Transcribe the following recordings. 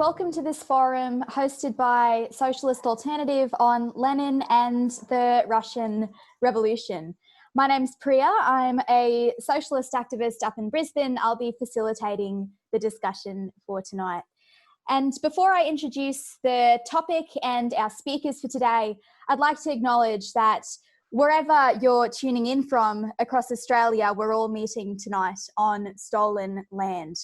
welcome to this forum hosted by Socialist Alternative on Lenin and the Russian Revolution. My name's Priya. I'm a socialist activist up in Brisbane. I'll be facilitating the discussion for tonight. And before I introduce the topic and our speakers for today, I'd like to acknowledge that wherever you're tuning in from across Australia, we're all meeting tonight on stolen land.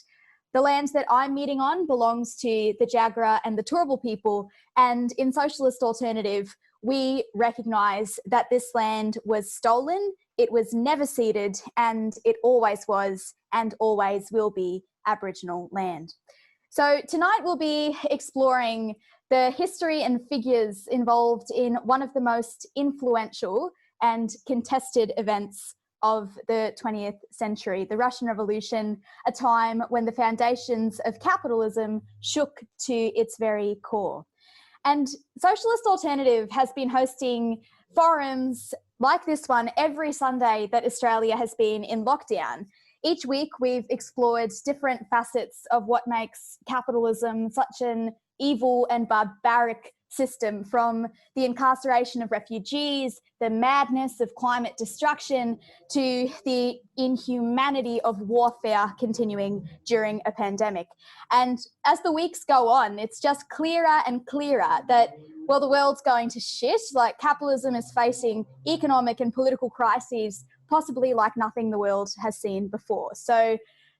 The land that I'm meeting on belongs to the Jagera and the Turrbal people, and in Socialist Alternative, we recognise that this land was stolen, it was never ceded, and it always was and always will be Aboriginal land. So tonight we'll be exploring the history and figures involved in one of the most influential and contested events of the 20th century, the Russian Revolution, a time when the foundations of capitalism shook to its very core. And Socialist Alternative has been hosting forums like this one every Sunday that Australia has been in lockdown. Each week we've explored different facets of what makes capitalism such an evil and barbaric system, from the incarceration of refugees, the madness of climate destruction, to the inhumanity of warfare continuing during a pandemic. And as the weeks go on, it's just clearer and clearer that, well, the world's going to shit. Like, capitalism is facing economic and political crises possibly like nothing the world has seen before. So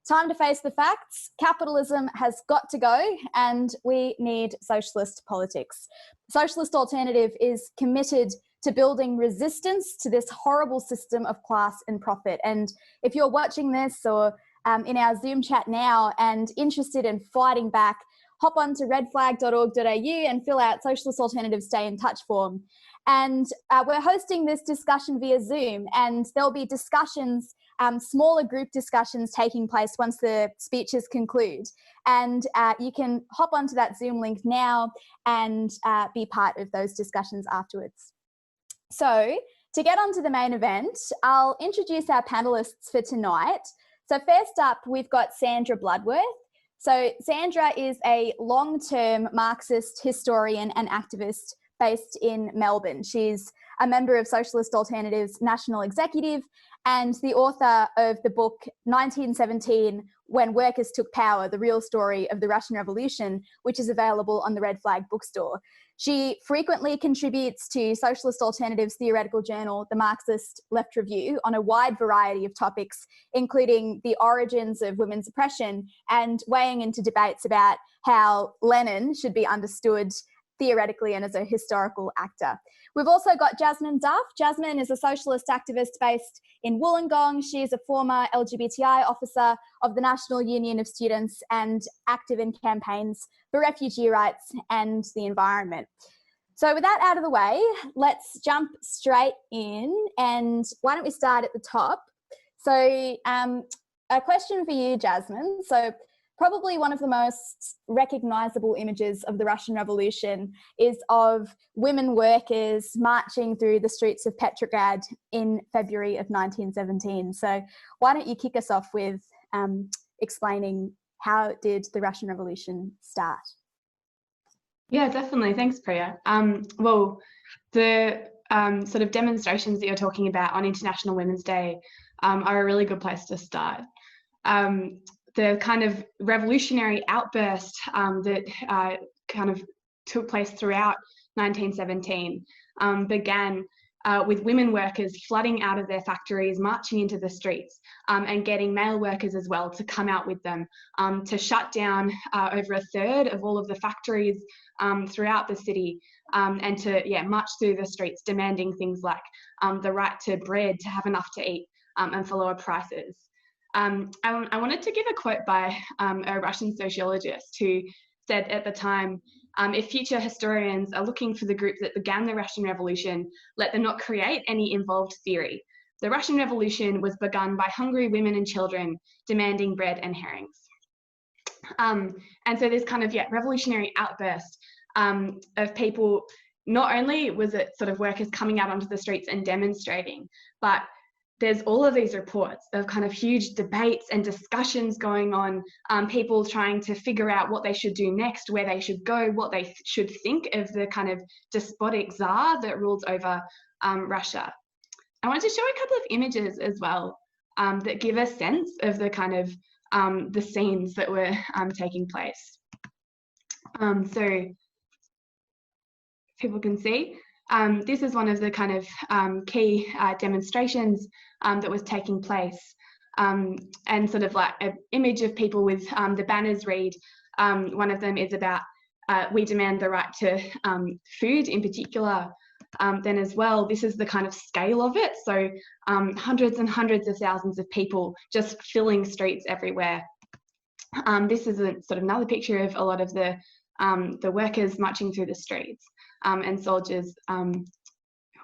time to face the facts. Capitalism has got to go and we need socialist politics. Socialist Alternative is committed to building resistance to this horrible system of class and profit. And if you're watching this or in our Zoom chat now and interested in fighting back, hop on to redflag.org.au and fill out Socialist Alternative Stay in Touch form. And we're hosting this discussion via Zoom, and there'll be discussions, smaller group discussions taking place once the speeches conclude. And you can hop onto that Zoom link now and be part of those discussions afterwards. So to get onto the main event, I'll introduce our panelists for tonight. So first up, we've got Sandra Bloodworth. So Sandra is a long-term Marxist historian and activist based in Melbourne. She's a member of Socialist Alternative's National Executive and the author of the book 1917, When Workers Took Power, The Real Story of the Russian Revolution, which is available on the Red Flag bookstore. She frequently contributes to Socialist Alternative's theoretical journal, the Marxist Left Review, on a wide variety of topics, including the origins of women's oppression and weighing into debates about how Lenin should be understood theoretically and as a historical actor. We've also got Jasmine Duff. Jasmine is a socialist activist based in Wollongong. She is a former LGBTI officer of the National Union of Students and active in campaigns for refugee rights and the environment. So with that out of the way, let's jump straight in, and why don't we start at the top? So a question for you, Jasmine. So probably one of the most recognisable images of the Russian Revolution is of women workers marching through the streets of Petrograd in February of 1917. So why don't you kick us off with explaining how did the Russian Revolution start? Yeah, definitely. Thanks, Priya. Well, the sort of demonstrations that you're talking about on International Women's Day are a really good place to start. The kind of revolutionary outburst that kind of took place throughout 1917 began with women workers flooding out of their factories, marching into the streets, and getting male workers as well to come out with them to shut down over a third of all of the factories throughout the city, and to march through the streets demanding things like the right to bread, to have enough to eat, and for lower prices. I wanted to give a quote by a Russian sociologist who said at the time, if future historians are looking for the group that began the Russian Revolution, let them not create any involved theory. The Russian Revolution was begun by hungry women and children demanding bread and herrings. And so this kind of revolutionary outburst of people, not only was it sort of workers coming out onto the streets and demonstrating, but there's all of these reports of kind of huge debates and discussions going on, people trying to figure out what they should do next, where they should go, what they should think of the kind of despotic czar that rules over Russia. I wanted to show a couple of images as well that give a sense of the kind of the scenes that were taking place. So people can see. This is one of the kind of key demonstrations that was taking place, and sort of like an image of people with the banners read. One of them is about we demand the right to food in particular. Then as well, this is the kind of scale of it. So hundreds and hundreds of thousands of people just filling streets everywhere. This is a sort of another picture of a lot of the workers marching through the streets, and soldiers, who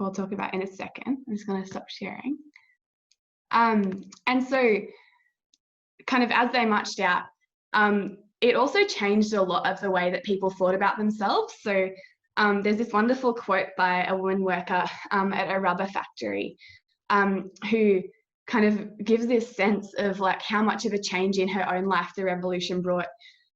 I'll talk about in a second. I'm just going to stop sharing. And so kind of as they marched out, it also changed a lot of the way that people thought about themselves. So there's this wonderful quote by a woman worker at a rubber factory, who kind of gives this sense of like how much of a change in her own life the revolution brought.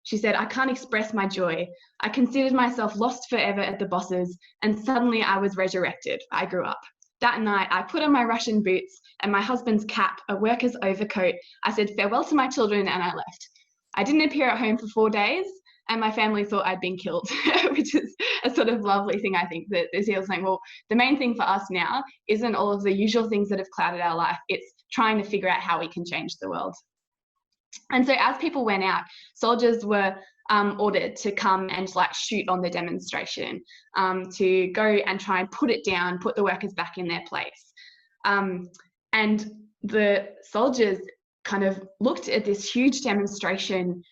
She said, "I can't express my joy. I considered myself lost forever at the bosses, and suddenly I was resurrected. I grew up. That night, I put on my Russian boots and my husband's cap, a worker's overcoat. I said farewell to my children and I left. I didn't appear at home for 4 days, and my family thought I'd been killed," which is a sort of lovely thing, I think, that he was saying, well, the main thing for us now isn't all of the usual things that have clouded our life. It's trying to figure out how we can change the world. And so as people went out, soldiers were ordered to come and like shoot on the demonstration, to go and try and put it down, put the workers back in their place. And the soldiers kind of looked at this huge demonstration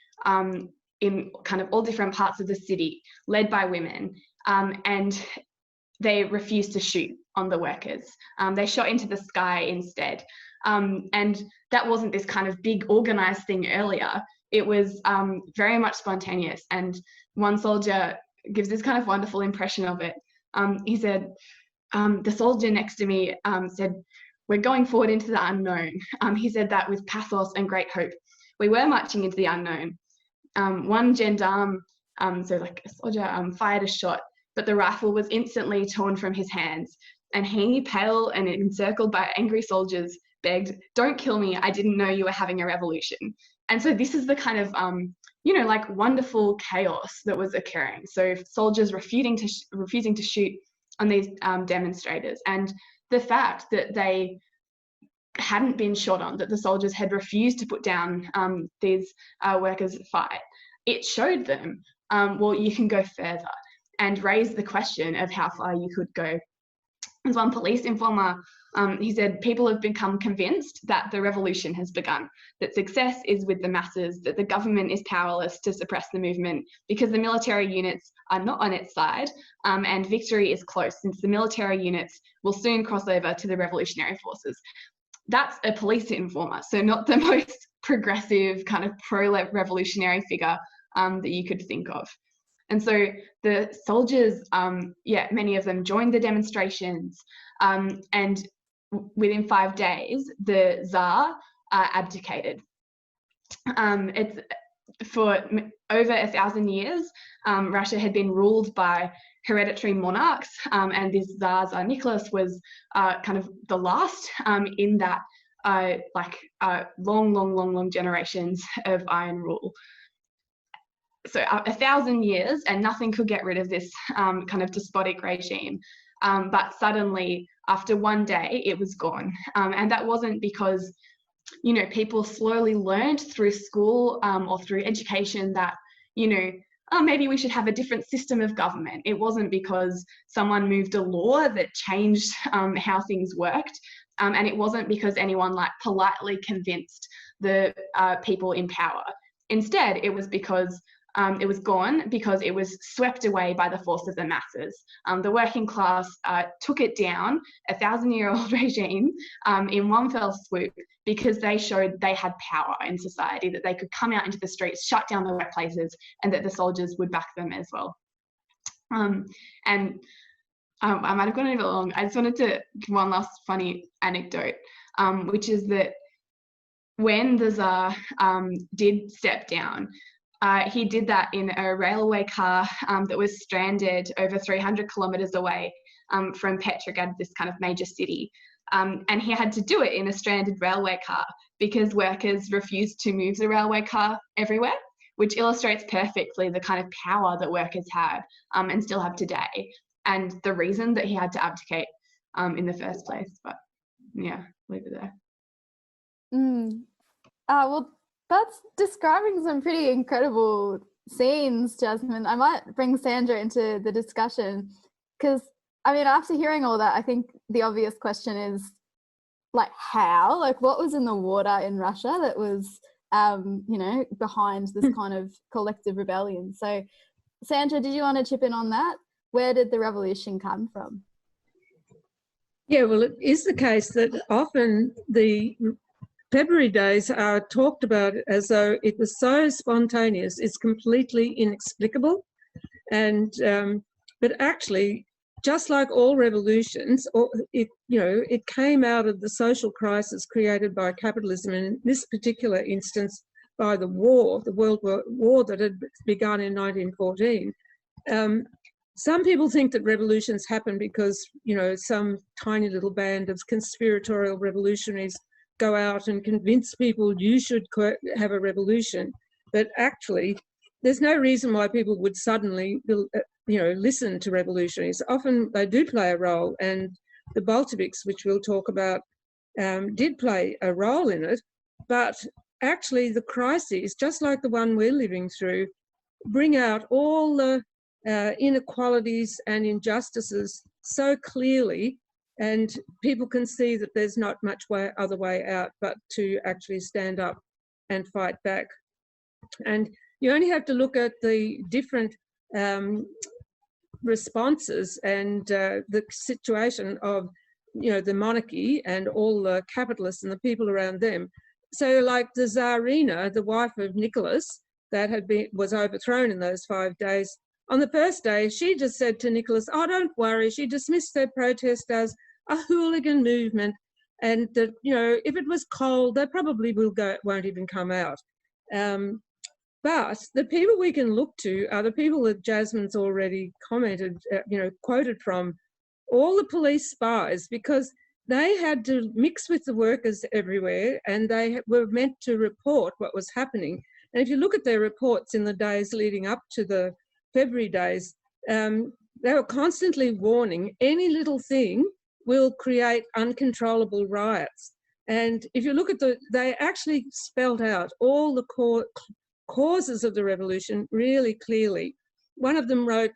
in kind of all different parts of the city, led by women, and they refused to shoot on the workers. They shot into the sky instead. And that wasn't this kind of big organized thing earlier. It was very much spontaneous. And one soldier gives this kind of wonderful impression of it. He said, the soldier next to me said, "We're going forward into the unknown." He said that with pathos and great hope. We were marching into the unknown. One gendarme, so like a soldier, fired a shot, but the rifle was instantly torn from his hands. And he, pale and encircled by angry soldiers, begged, "Don't kill me. I didn't know you were having a revolution." And so this is the kind of, you know, like wonderful chaos that was occurring. So soldiers refusing to shoot on these demonstrators, and the fact that they hadn't been shot on, that the soldiers had refused to put down these workers' fight, it showed them, well, you can go further, and raised the question of how far you could go. As one police informer, he said, "People have become convinced that the revolution has begun, that success is with the masses, that the government is powerless to suppress the movement because the military units are not on its side, and victory is close since the military units will soon cross over to the revolutionary forces." That's a police informer, so not the most progressive kind of pro-revolutionary figure that you could think of. And so the soldiers, many of them joined the demonstrations, and within 5 days, the Tsar abdicated. It's for over 1,000 years, Russia had been ruled by hereditary monarchs, and this Tsar Nicholas was kind of the last in that long generations of iron rule. So 1,000 years, and nothing could get rid of this kind of despotic regime. But suddenly, after 1 day, it was gone. And that wasn't because, you know, people slowly learned through school or through education that, you know, oh, maybe we should have a different system of government. It wasn't because someone moved a law that changed how things worked. And it wasn't because anyone like politely convinced the people in power. Instead, it was because it was gone because it was swept away by the force of the masses. The working class took it down, 1,000-year-old regime, in one fell swoop, because they showed they had power in society, that they could come out into the streets, shut down the workplaces, and that the soldiers would back them as well. And I might have gone a bit long. I just wanted to give one last funny anecdote, which is that when the Tsar did step down, he did that in a railway car that was stranded over 300 kilometers away from Petrograd, this kind of major city. And he had to do it in a stranded railway car because workers refused to move the railway car everywhere, which illustrates perfectly the kind of power that workers had and still have today, and the reason that he had to abdicate in the first place. But yeah, leave it there. Well, that's describing some pretty incredible scenes, Jasmine. I might bring Sandra into the discussion because, I mean, after hearing all that, I think the obvious question is, like, how? Like, what was in the water in Russia that was, you know, behind this kind of collective rebellion? So, Sandra, did you want to chip in on that? Where did the revolution come from? Yeah, well, it is the case that often the February days are talked about as though it was so spontaneous, it's completely inexplicable. And but actually, just like all revolutions, it came out of the social crisis created by capitalism, and in this particular instance, by the war, the World War that had begun in 1914. Some people think that revolutions happen because, you know, some tiny little band of conspiratorial revolutionaries go out and convince people you should have a revolution. But actually, there's no reason why people would suddenly, listen to revolutionaries. Often they do play a role, and the Bolsheviks, which we'll talk about, did play a role in it. But actually, the crises, just like the one we're living through, bring out all the inequalities and injustices so clearly, and people can see that there's not much other way out but to actually stand up and fight back. And you only have to look at the different responses and the situation of, you know, the monarchy and all the capitalists and the people around them. So, like the Tsarina, the wife of Nicholas, that was overthrown in those 5 days. On the first day, she just said to Nicholas, "Oh, don't worry." She dismissed their protest as a hooligan movement, and that, you know, if it was cold, they probably won't even come out. But the people we can look to are the people that Jasmine's already commented, quoted from, all the police spies, because they had to mix with the workers everywhere, and they were meant to report what was happening. And if you look at their reports in the days leading up to the February days, they were constantly warning any little thing will create uncontrollable riots. And if you look at they actually spelled out all the causes of the revolution really clearly. One of them wrote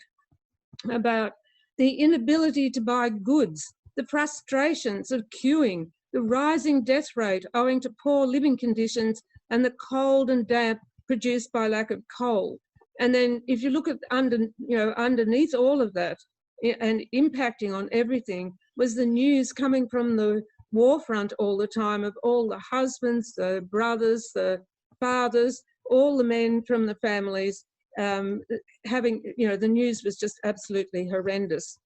about the inability to buy goods, the frustrations of queuing, the rising death rate owing to poor living conditions, and the cold and damp produced by lack of coal. And then if you look at underneath all of that and impacting on everything was the news coming from the war front all the time of all the husbands, the brothers, the fathers, all the men from the families having, the news was just absolutely horrendous.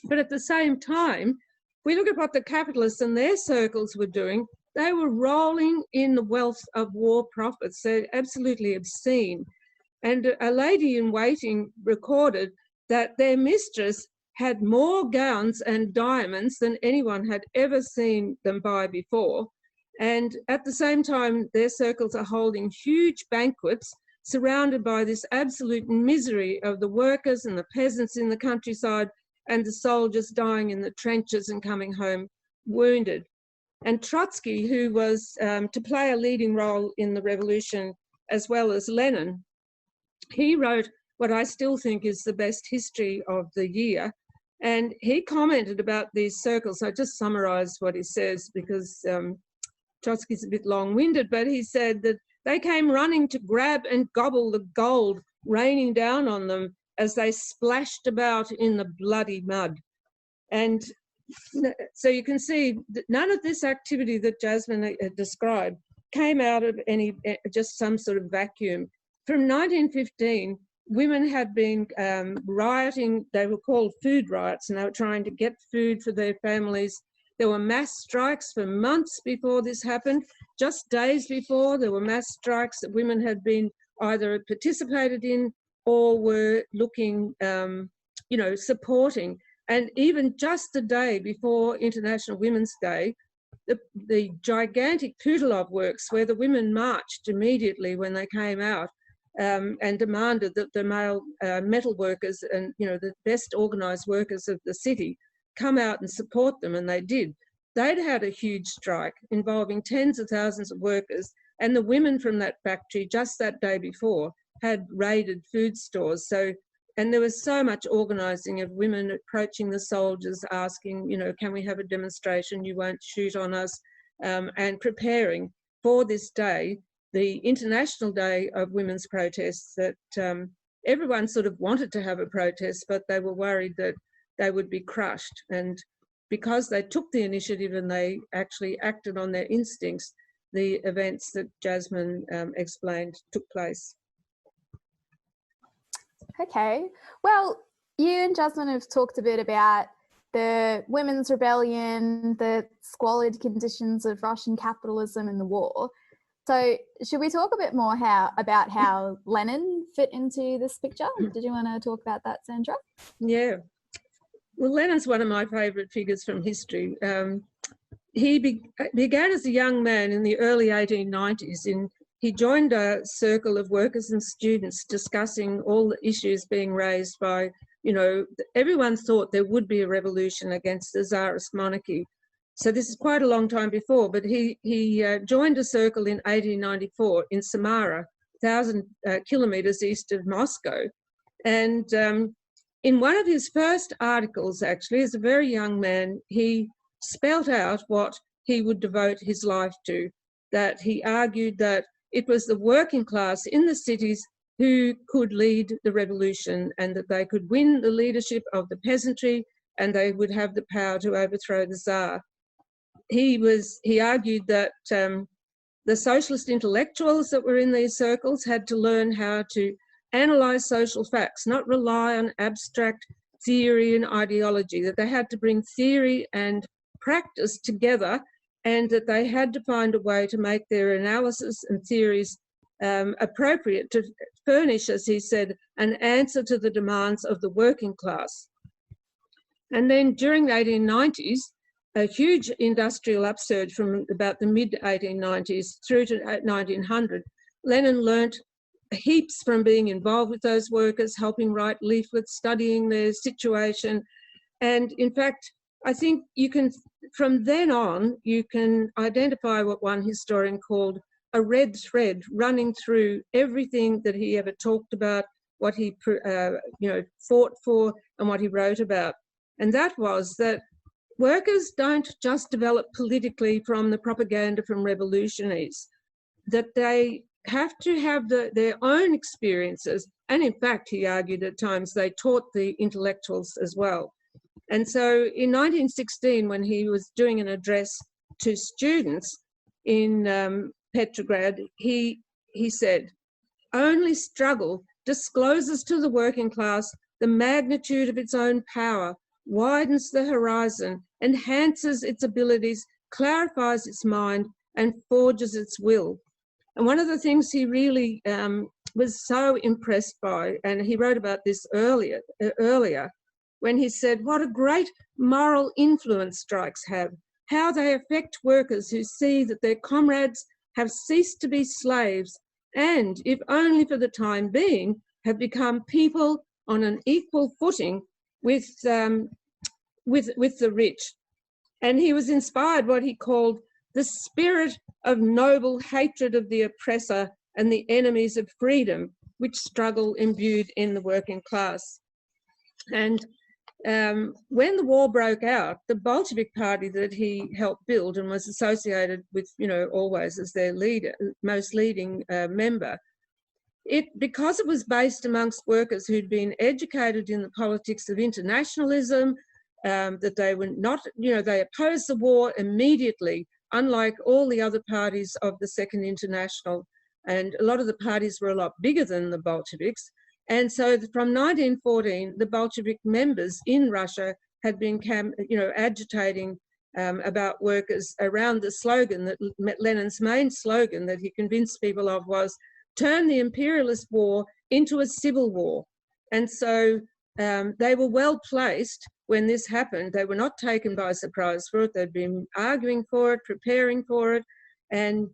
But at the same time, we look at what the capitalists and their circles were doing. They were rolling in the wealth of war profits. They're absolutely obscene. And a lady in waiting recorded that their mistress had more gowns and diamonds than anyone had ever seen them buy before. And at the same time, their circles are holding huge banquets surrounded by this absolute misery of the workers and the peasants in the countryside and the soldiers dying in the trenches and coming home wounded. And Trotsky, who was to play a leading role in the revolution, as well as Lenin, he wrote what I still think is the best history of the year. And he commented about these circles. I just summarized what he says because Trotsky's a bit long-winded, but he said that they came running to grab and gobble the gold raining down on them as they splashed about in the bloody mud. And so you can see that none of this activity that Jasmine described came out of just some sort of vacuum. From 1915, women had been rioting. They were called food riots, and they were trying to get food for their families. There were mass strikes for months before this happened. Just days before, there were mass strikes that women had been either participated in or were looking, you know, supporting. And even just the day before International Women's Day, the gigantic Putilov works, where the women marched immediately when they came out, and demanded that the male metal workers and, you know, the best organised workers of the city come out and support them, and they did. They'd had a huge strike involving tens of thousands of workers, and the women from that factory just that day before had raided food stores. So, and there was so much organising of women approaching the soldiers, asking, you know, can we have a demonstration? You won't shoot on us, and preparing for this day, the International Day of Women's Protests, that everyone sort of wanted to have a protest, but they were worried that they would be crushed. And because they took the initiative and they actually acted on their instincts, the events that Jasmine explained took place. Okay, well, you and Jasmine have talked a bit about the women's rebellion, the squalid conditions of Russian capitalism and the war. So should we talk a bit more about how Lenin fit into this picture? Did you want to talk about that, Sandra? Yeah. Well, Lenin's one of my favourite figures from history. He began as a young man in the early 1890s. He joined a circle of workers and students discussing all the issues being raised by, you know, everyone thought there would be a revolution against the Tsarist monarchy. So this is quite a long time before, but he joined a circle in 1894 in Samara, 1,000 kilometres east of Moscow. And in one of his first articles, actually, as a very young man, he spelt out what he would devote his life to, that he argued that it was the working class in the cities who could lead the revolution, and that they could win the leadership of the peasantry and they would have the power to overthrow the Tsar. He argued that the socialist intellectuals that were in these circles had to learn how to analyse social facts, not rely on abstract theory and ideology, that they had to bring theory and practice together, and that they had to find a way to make their analysis and theories appropriate to furnish, as he said, an answer to the demands of the working class. And then during the 1890s, a huge industrial upsurge from about the mid-1890s through to 1900, Lenin learnt heaps from being involved with those workers, helping write leaflets, studying their situation. And in fact, I think you can, from then on, you can identify what one historian called a red thread running through everything that he ever talked about, what he fought for and what he wrote about. And that was that workers don't just develop politically from the propaganda from revolutionaries, that they have to have their own experiences. And in fact, he argued at times they taught the intellectuals as well. And so in 1916, when he was doing an address to students in Petrograd, he said, "Only struggle discloses to the working class the magnitude of its own power, widens the horizon, enhances its abilities, clarifies its mind, and forges its will." And one of the things he really was so impressed by, and he wrote about this earlier, when he said, what a great moral influence strikes have, how they affect workers who see that their comrades have ceased to be slaves and, if only for the time being, have become people on an equal footing with the rich. And he was inspired what he called the spirit of noble hatred of the oppressor and the enemies of freedom, which struggle imbued in the working class. And when the war broke out, the Bolshevik Party that he helped build and was associated with, you know, always as their leader, most leading member, because it was based amongst workers who'd been educated in the politics of internationalism, that they were not, you know, they opposed the war immediately, unlike all the other parties of the Second International. And a lot of the parties were a lot bigger than the Bolsheviks. And so from 1914, the Bolshevik members in Russia had been, agitating about workers around the slogan that Lenin's main slogan that he convinced people of was, turn the imperialist war into a civil war. And so they were well placed when this happened. They were not taken by surprise for it. They'd been arguing for it, preparing for it. And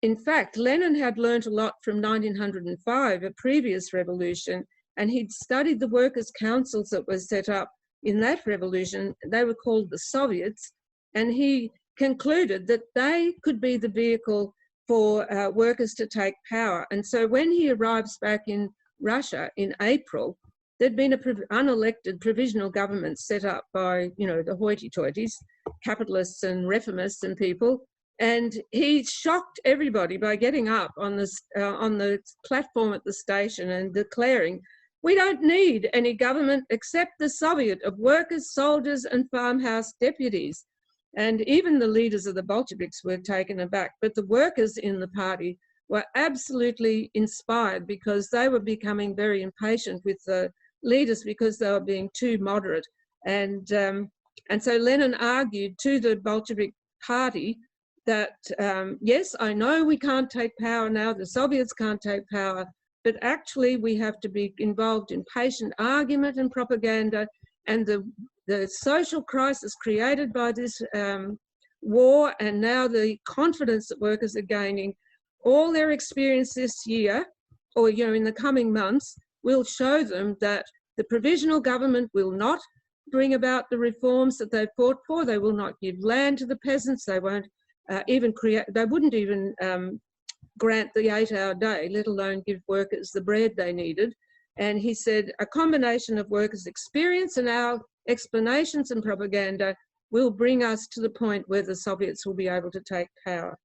in fact, Lenin had learnt a lot from 1905, a previous revolution, and he'd studied the workers' councils that were set up in that revolution. They were called the Soviets, and he concluded that they could be the vehicle for workers to take power. And so when he arrives back in Russia in April, there'd been an unelected provisional government set up by, the hoity-toities, capitalists and reformists and people. And he shocked everybody by getting up on the platform at the station and declaring, we don't need any government except the Soviet of workers, soldiers and farmhouse deputies. And even the leaders of the Bolsheviks were taken aback. But the workers in the party were absolutely inspired because they were becoming very impatient with the leaders because they were being too moderate. And so Lenin argued to the Bolshevik Party that, yes, I know we can't take power now, the Soviets can't take power, but actually we have to be involved in patient argument and propaganda, and the social crisis created by this war, and now the confidence that workers are gaining, all their experience this year, or in the coming months, will show them that the provisional government will not bring about the reforms that they fought for. They will not give land to the peasants. They won't they wouldn't even grant the 8-hour day, let alone give workers the bread they needed. And he said, a combination of workers' experience and our explanations and propaganda will bring us to the point where the Soviets will be able to take power.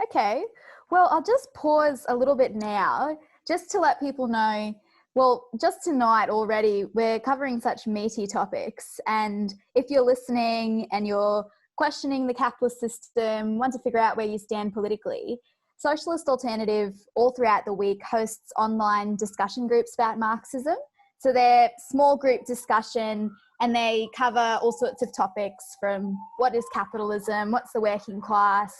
Okay, well, I'll just pause a little bit now just to let people know, well, just tonight already, we're covering such meaty topics. And if you're listening and you're questioning the capitalist system, want to figure out where you stand politically, Socialist Alternative all throughout the week hosts online discussion groups about Marxism. So they're small group discussion and they cover all sorts of topics from what is capitalism, what's the working class,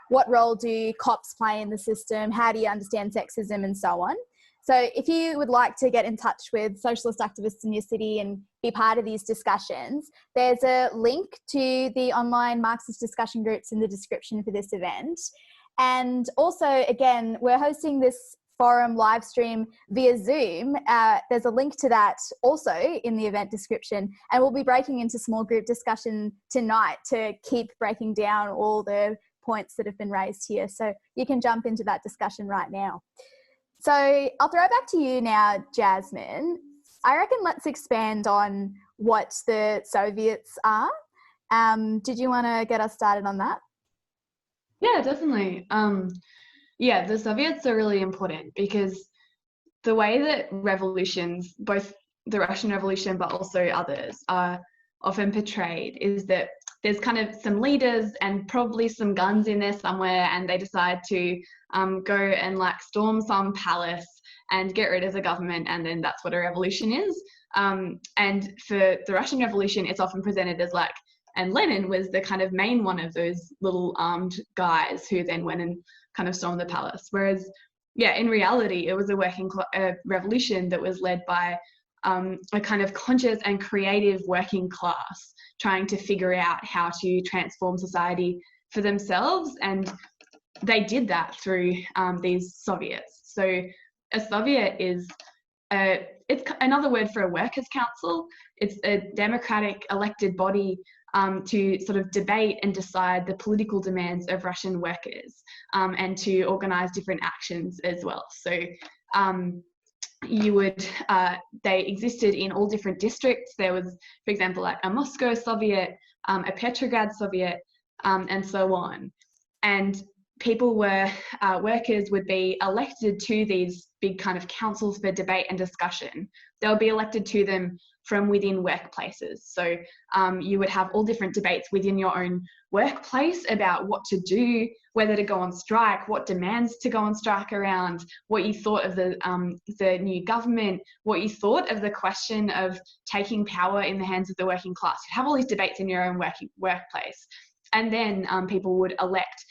what role do cops play in the system, how do you understand sexism, and so on. So if you would like to get in touch with socialist activists in your city and be part of these discussions, there's a link to the online Marxist discussion groups in the description for this event. And also, again, we're hosting this forum live stream via Zoom. There's a link to that also in the event description, and we'll be breaking into small group discussion tonight to keep breaking down all the points that have been raised here. So you can jump into that discussion right now. So I'll throw it back to you now, Jasmine. I reckon let's expand on what the Soviets are. Did you want to get us started on that? Yeah, definitely. Yeah, the Soviets are really important because the way that revolutions, both the Russian Revolution but also others, are often portrayed is that there's kind of some leaders and probably some guns in there somewhere, and they decide to go and like storm some palace and get rid of the government, and then that's what a revolution is. And for the Russian Revolution, it's often presented as like, and Lenin was the kind of main one of those little armed guys who then went and kind of stormed the palace. Whereas, yeah, in reality, it was a revolution that was led by a kind of conscious and creative working class trying to figure out how to transform society for themselves. And they did that through these Soviets. So a Soviet is it's another word for a workers' council. It's a democratic elected body to sort of debate and decide the political demands of Russian workers and to organize different actions as well. So they existed in all different districts. There was, for example, like a Moscow Soviet, a Petrograd Soviet, and so on. And people workers would be elected to these big kind of councils for debate and discussion. They'll be elected to them from within workplaces. So you would have all different debates within your own workplace about what to do, whether to go on strike, what demands to go on strike around, what you thought of the new government, what you thought of the question of taking power in the hands of the working class. You have all these debates in your own workplace. And then people would elect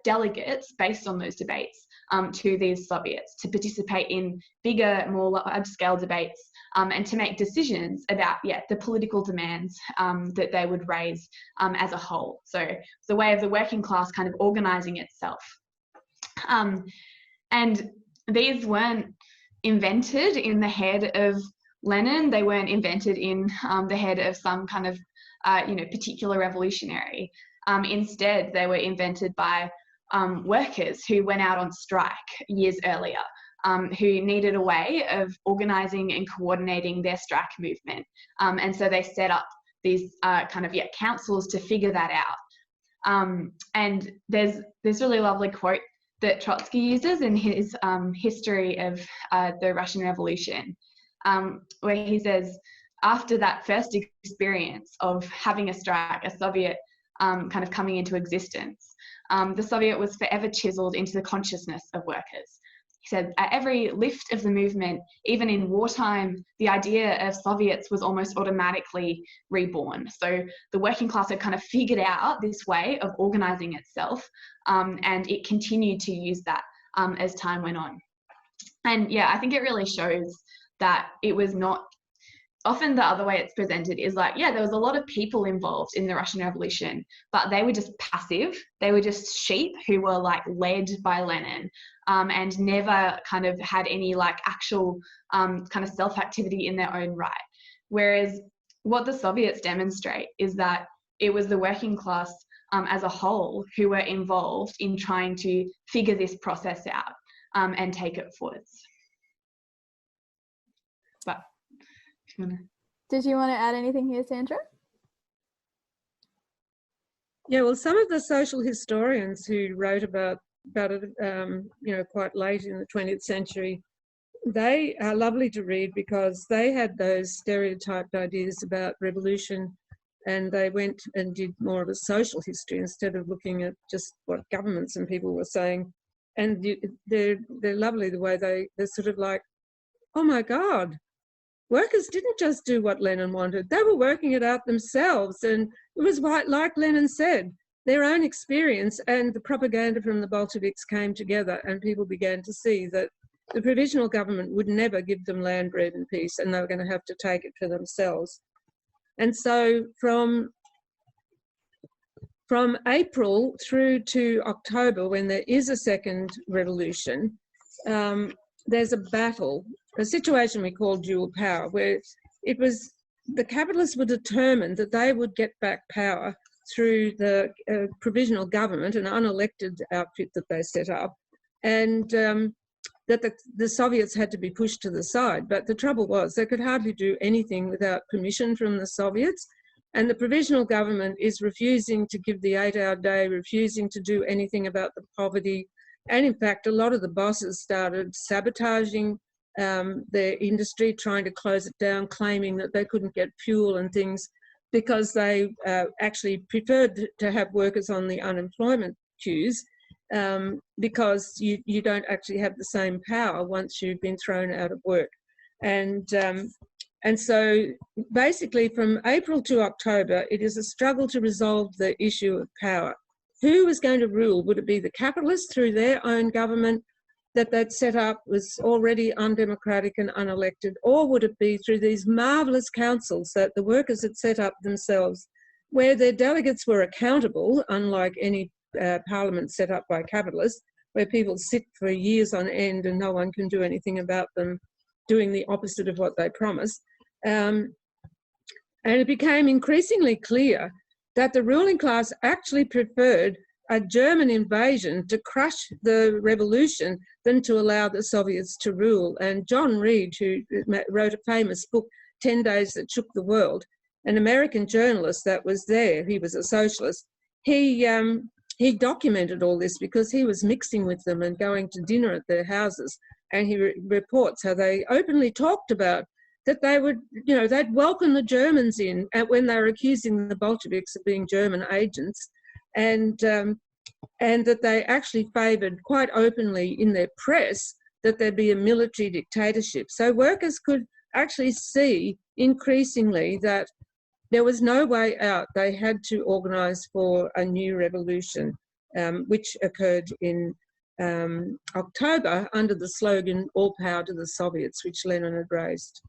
delegates based on those debates to these Soviets to participate in bigger, more large-scale debates and to make decisions about, the political demands that they would raise as a whole. So it's a way of the working class kind of organising itself. And these weren't invented in the head of Lenin. They weren't invented in the head of some kind of particular revolutionary. Instead, they were invented by workers who went out on strike years earlier, who needed a way of organising and coordinating their strike movement. And so they set up these councils to figure that out. And there's this really lovely quote that Trotsky uses in his history of the Russian Revolution, where he says, after that first experience of having a strike, a Soviet kind of coming into existence, the Soviet was forever chiseled into the consciousness of workers. He said, at every lift of the movement, even in wartime, the idea of Soviets was almost automatically reborn. So the working class had kind of figured out this way of organising itself, and it continued to use that as time went on. And I think it really shows that it was not, often the other way it's presented is like, there was a lot of people involved in the Russian Revolution, but they were just passive. They were just sheep who were like led by Lenin, and never kind of had any like actual kind of self-activity in their own right. Whereas what the Soviets demonstrate is that it was the working class as a whole who were involved in trying to figure this process out and take it forwards. But did you want to add anything here, Sandra? Yeah, well, some of the social historians who wrote about it, quite late in the 20th century, they are lovely to read because they had those stereotyped ideas about revolution, and they went and did more of a social history instead of looking at just what governments and people were saying. And they're lovely the way they're sort of like, oh my God, workers didn't just do what Lenin wanted. They were working it out themselves. And it was like Lenin said, their own experience and the propaganda from the Bolsheviks came together, and people began to see that the provisional government would never give them land, bread and peace, and they were going to have to take it for themselves. And so from April through to October, when there is a second revolution, there's a battle, a situation we call dual power, where it was the capitalists were determined that they would get back power through the provisional government, an unelected outfit that they set up, and that the Soviets had to be pushed to the side. But the trouble was they could hardly do anything without permission from the Soviets, and the provisional government is refusing to give the 8-hour day, refusing to do anything about the poverty. And in fact, a lot of the bosses started sabotaging their industry, trying to close it down, claiming that they couldn't get fuel and things because they actually preferred to have workers on the unemployment queues, because you don't actually have the same power once you've been thrown out of work. And so basically from April to October, it is a struggle to resolve the issue of power. Who was going to rule? Would it be the capitalists through their own government that they'd set up, was already undemocratic and unelected, or would it be through these marvellous councils that the workers had set up themselves, where their delegates were accountable, unlike any parliament set up by capitalists, where people sit for years on end and no one can do anything about them doing the opposite of what they promised. And it became increasingly clear that the ruling class actually preferred a German invasion to crush the revolution than to allow the Soviets to rule. And John Reed, who wrote a famous book, 10 Days That Shook the World, an American journalist that was there, he was a socialist, he documented all this because he was mixing with them and going to dinner at their houses. And he reports how they openly talked about that they would, they'd welcome the Germans in when they were accusing the Bolsheviks of being German agents, and that they actually favoured quite openly in their press that there'd be a military dictatorship. So workers could actually see increasingly that there was no way out. They had to organise for a new revolution, which occurred in October under the slogan, "All power to the Soviets," which Lenin had raised.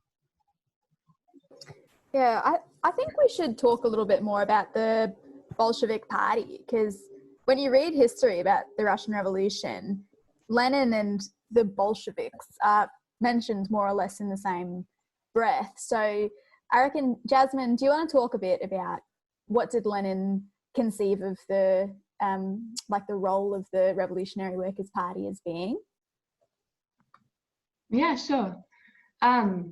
Yeah, I think we should talk a little bit more about the Bolshevik Party, because when you read history about the Russian Revolution, Lenin and the Bolsheviks are mentioned more or less in the same breath. So I reckon, Jasmine, do you want to talk a bit about what did Lenin conceive of the the role of the Revolutionary Workers' Party as being? Yeah, sure. So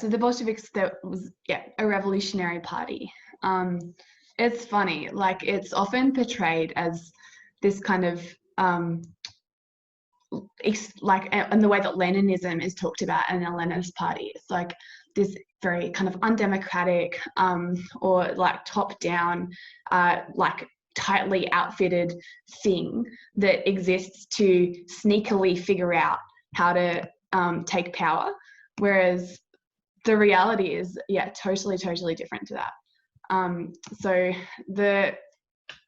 the Bolsheviks, that was a revolutionary party. It's funny, like it's often portrayed as this kind of and the way that Leninism is talked about in the Leninist party, it's like this very kind of undemocratic or like top-down, like tightly outfitted thing that exists to sneakily figure out how to take power, whereas the reality is totally different to that. So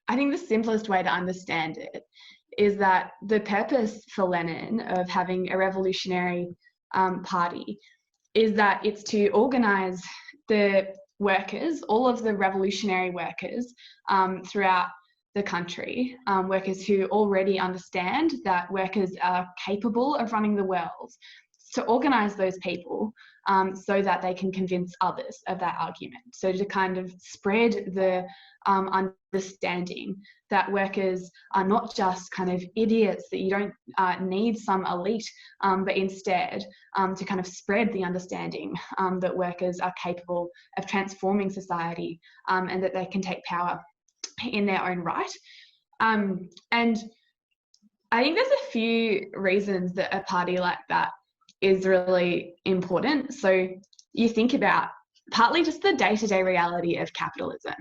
I think the simplest way to understand it is that the purpose for Lenin of having a revolutionary party is that it's to organize the workers, all of the revolutionary workers throughout the country, workers who already understand that workers are capable of running the world, to organize those people so that they can convince others of that argument. So to kind of spread the understanding that workers are not just kind of idiots, that you don't need some elite, but instead to kind of spread the understanding that workers are capable of transforming society and that they can take power in their own right. And I think there's a few reasons that a party like that is really important. So you think about partly just the day-to-day reality of capitalism.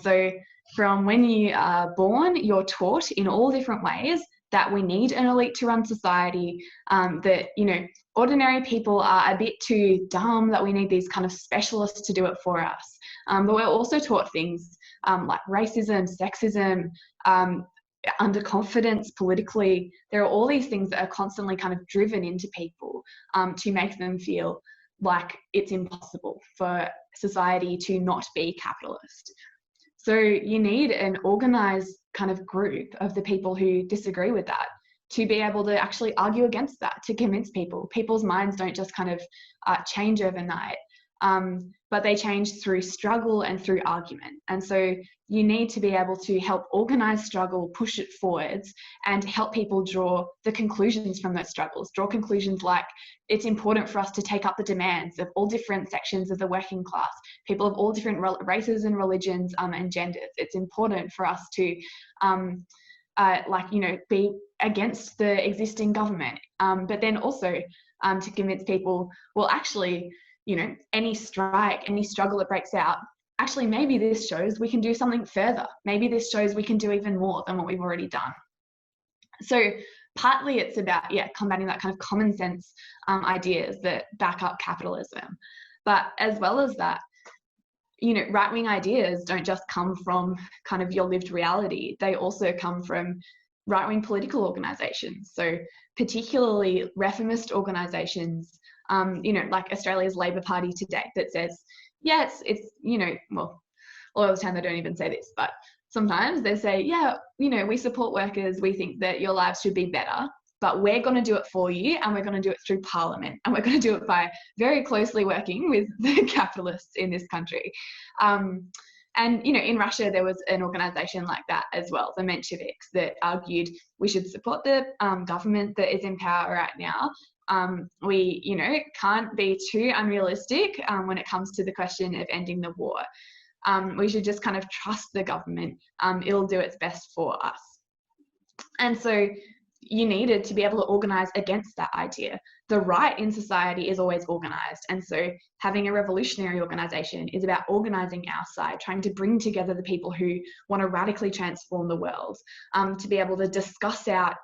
So from when you are born, you're taught in all different ways that we need an elite to run society, that, ordinary people are a bit too dumb, that we need these kind of specialists to do it for us. But we're also taught things like racism, sexism, underconfidence politically. There are all these things that are constantly kind of driven into people to make them feel like it's impossible for society to not be capitalist. So you need an organized kind of group of the people who disagree with that to be able to actually argue against that, to convince people. People's minds don't just kind of change overnight, but they change through struggle and through argument. And so you need to be able to help organize struggle, push it forwards, and help people draw the conclusions from those struggles. Draw conclusions like, it's important for us to take up the demands of all different sections of the working class, people of all different races and religions and genders. It's important for us to be against the existing government, but then also to convince people, well, actually, any strike, any struggle that breaks out, actually, maybe this shows we can do something further. Maybe this shows we can do even more than what we've already done. So partly it's about, combating that kind of common sense ideas that back up capitalism. But as well as that, right-wing ideas don't just come from kind of your lived reality. They also come from right-wing political organisations. So particularly reformist organisations, like Australia's Labor Party today, that says, it's well, a lot of the time they don't even say this, but sometimes they say, we support workers, we think that your lives should be better, but we're going to do it for you, and we're going to do it through Parliament, and we're going to do it by very closely working with the capitalists in this country. And, in Russia, there was an organisation like that as well, the Bolsheviks, that argued we should support the government that is in power right now. We, can't be too unrealistic when it comes to the question of ending the war. We should just kind of trust the government. It'll do its best for us. And so, you needed to be able to organize against that idea. The right in society is always organized. And so having a revolutionary organization is about organizing our side, trying to bring together the people who want to radically transform the world, to be able to discuss out,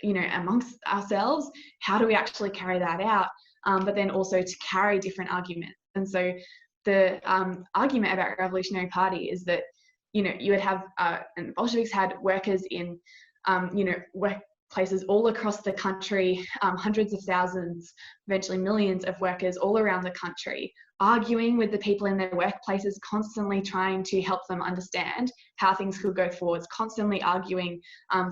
amongst ourselves, how do we actually carry that out? But then also to carry different arguments. And so the argument about Revolutionary Party is that, you would have, and the Bolsheviks had workers in, workplaces all across the country, hundreds of thousands, eventually millions of workers all around the country, arguing with the people in their workplaces, constantly trying to help them understand how things could go forwards, constantly arguing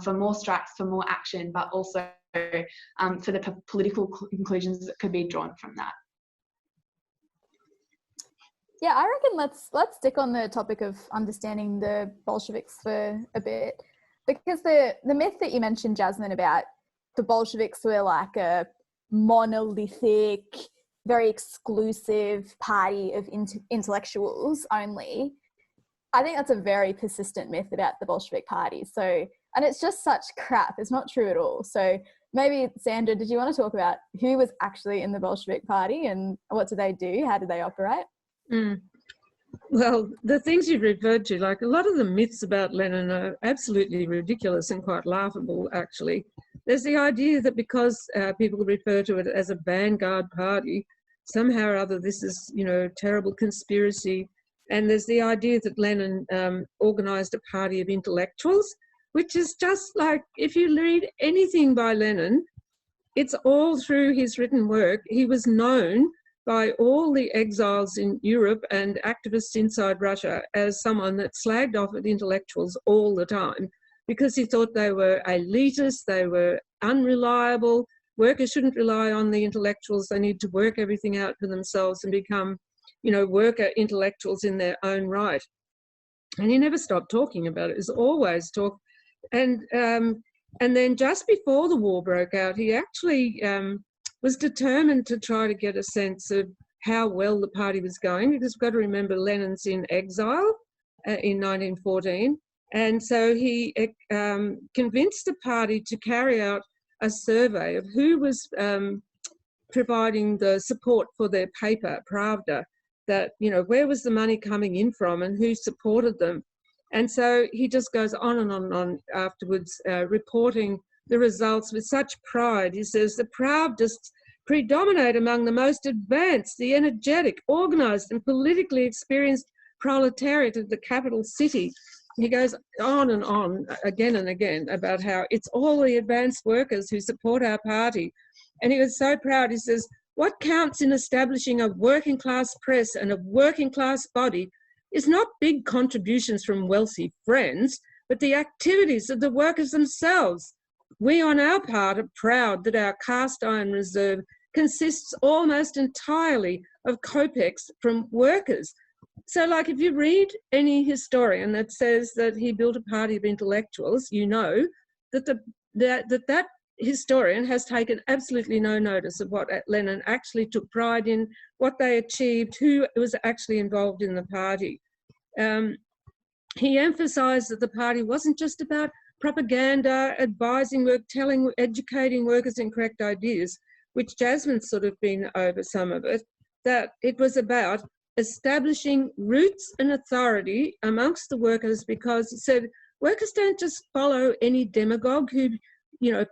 for more strikes, for more action, but also for the political conclusions that could be drawn from that. Yeah, I reckon let's stick on the topic of understanding the Bolsheviks for a bit, because the myth that you mentioned, Jasmine, about the Bolsheviks were like a monolithic, very exclusive party of intellectuals only, I think that's a very persistent myth about the Bolshevik Party. So, and it's just such crap. It's not true at all. So maybe, Sandra, did you want to talk about who was actually in the Bolshevik Party and what do they do? How do they operate? Well, the things you've referred to, like a lot of the myths about Lenin are absolutely ridiculous and quite laughable, actually. There's the idea that because people refer to it as a vanguard party, somehow or other this is, a terrible conspiracy. And there's the idea that Lenin organised a party of intellectuals, which is just like, if you read anything by Lenin, it's all through his written work. He was known by all the exiles in Europe and activists inside Russia as someone that slagged off at intellectuals all the time because he thought they were elitist, they were unreliable. Workers shouldn't rely on the intellectuals. They need to work everything out for themselves and become, worker intellectuals in their own right. And he never stopped talking about it. It was always talk. And then just before the war broke out, he actually was determined to try to get a sense of how well the party was going, because we've got to remember Lenin's in exile in 1914. And so he convinced the party to carry out a survey of who was providing the support for their paper, Pravda, that, where was the money coming in from and who supported them. And so he just goes on and on and on afterwards, reporting the results with such pride. He says, the Pravdists predominate among the most advanced, the energetic, organised and politically experienced proletariat of the capital city. He goes on and on again and again about how it's all the advanced workers who support our party. And he was so proud. He says, what counts in establishing a working class press and a working class body is not big contributions from wealthy friends, but the activities of the workers themselves. We on our part are proud that our cast iron reserve consists almost entirely of kopecks from workers. So, like, if you read any historian that says that he built a party of intellectuals, you know that that historian has taken absolutely no notice of what Lenin actually took pride in, what they achieved, who was actually involved in the party. He emphasised that the party wasn't just about propaganda, advising work, educating workers in correct ideas, which Jasmine's sort of been over some of it, that it was about establishing roots and authority amongst the workers, because he said workers don't just follow any demagogue who,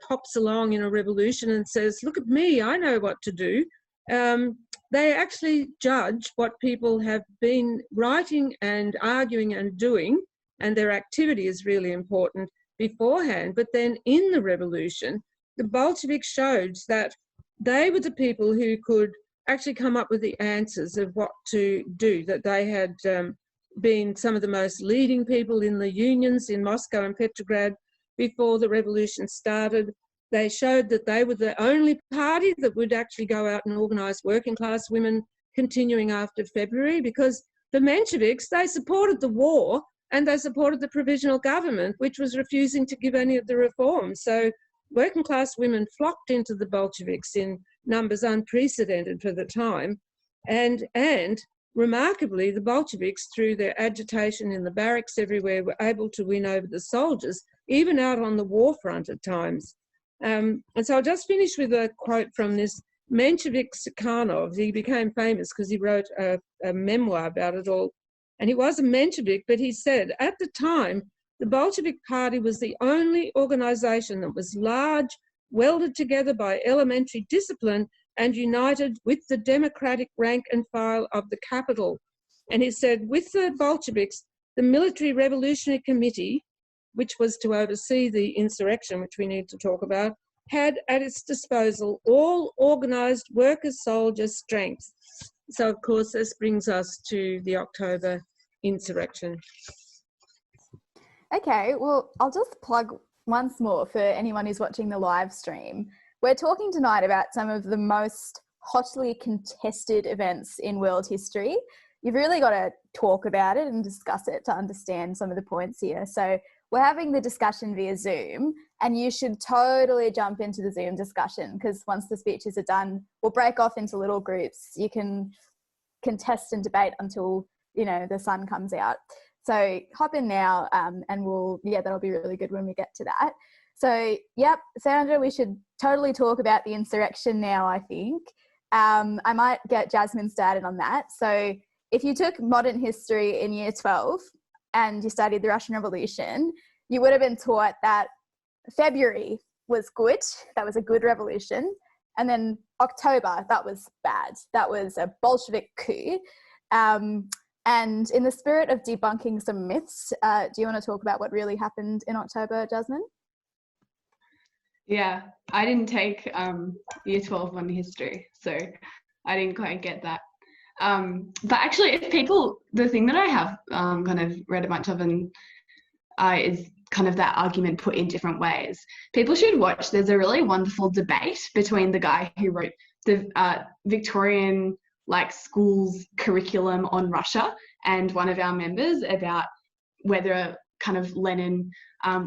pops along in a revolution and says, look at me, I know what to do. They actually judge what people have been writing and arguing and doing, and their activity is really important beforehand. But then in the revolution, the Bolsheviks showed that they were the people who could actually come up with the answers of what to do, that they had been some of the most leading people in the unions in Moscow and Petrograd before the revolution started. They showed that they were the only party that would actually go out and organise working class women continuing after February, because the Mensheviks, they supported the war and they supported the provisional government, which was refusing to give any of the reforms. So working class women flocked into the Bolsheviks in numbers unprecedented for the time. And remarkably, the Bolsheviks, through their agitation in the barracks everywhere, were able to win over the soldiers, even out on the war front at times. And so I'll just finish with a quote from this Menshevik Sukhanov. He became famous because he wrote a memoir about it all. And he was a Menshevik, but he said, at the time, the Bolshevik Party was the only organisation that was large, welded together by elementary discipline, and united with the democratic rank and file of the capital. And he said, with the Bolsheviks, the Military Revolutionary Committee, which was to oversee the insurrection, which we need to talk about, had at its disposal all organised worker-soldier strength. So, of course, this brings us to the October insurrection. Okay, well, I'll just plug once more for anyone who's watching the live stream. We're talking tonight about some of the most hotly contested events in world history. You've really got to talk about it and discuss it to understand some of the points here. So we're having the discussion via Zoom, and you should totally jump into the Zoom discussion, because once the speeches are done, we'll break off into little groups. You can contest and debate until, you know, the sun comes out. So hop in now, and that'll be really good when we get to that. So, yep, Sandra, we should totally talk about the insurrection now, I think. I might get Jasmine started on that. So if you took modern history in year 12 and you studied the Russian Revolution, you would have been taught that February was good, that was a good revolution, and then October, that was bad. That was a Bolshevik coup. And in the spirit of debunking some myths, do you want to talk about what really happened in October, Jasmine? Yeah, I didn't take year 12 on history, so I didn't quite get that. But actually, if people, the thing that I have kind of read a bunch of and is kind of that argument put in different ways. People should watch. There's a really wonderful debate between the guy who wrote the Victorian schools curriculum on Russia and one of our members about whether kind of Lenin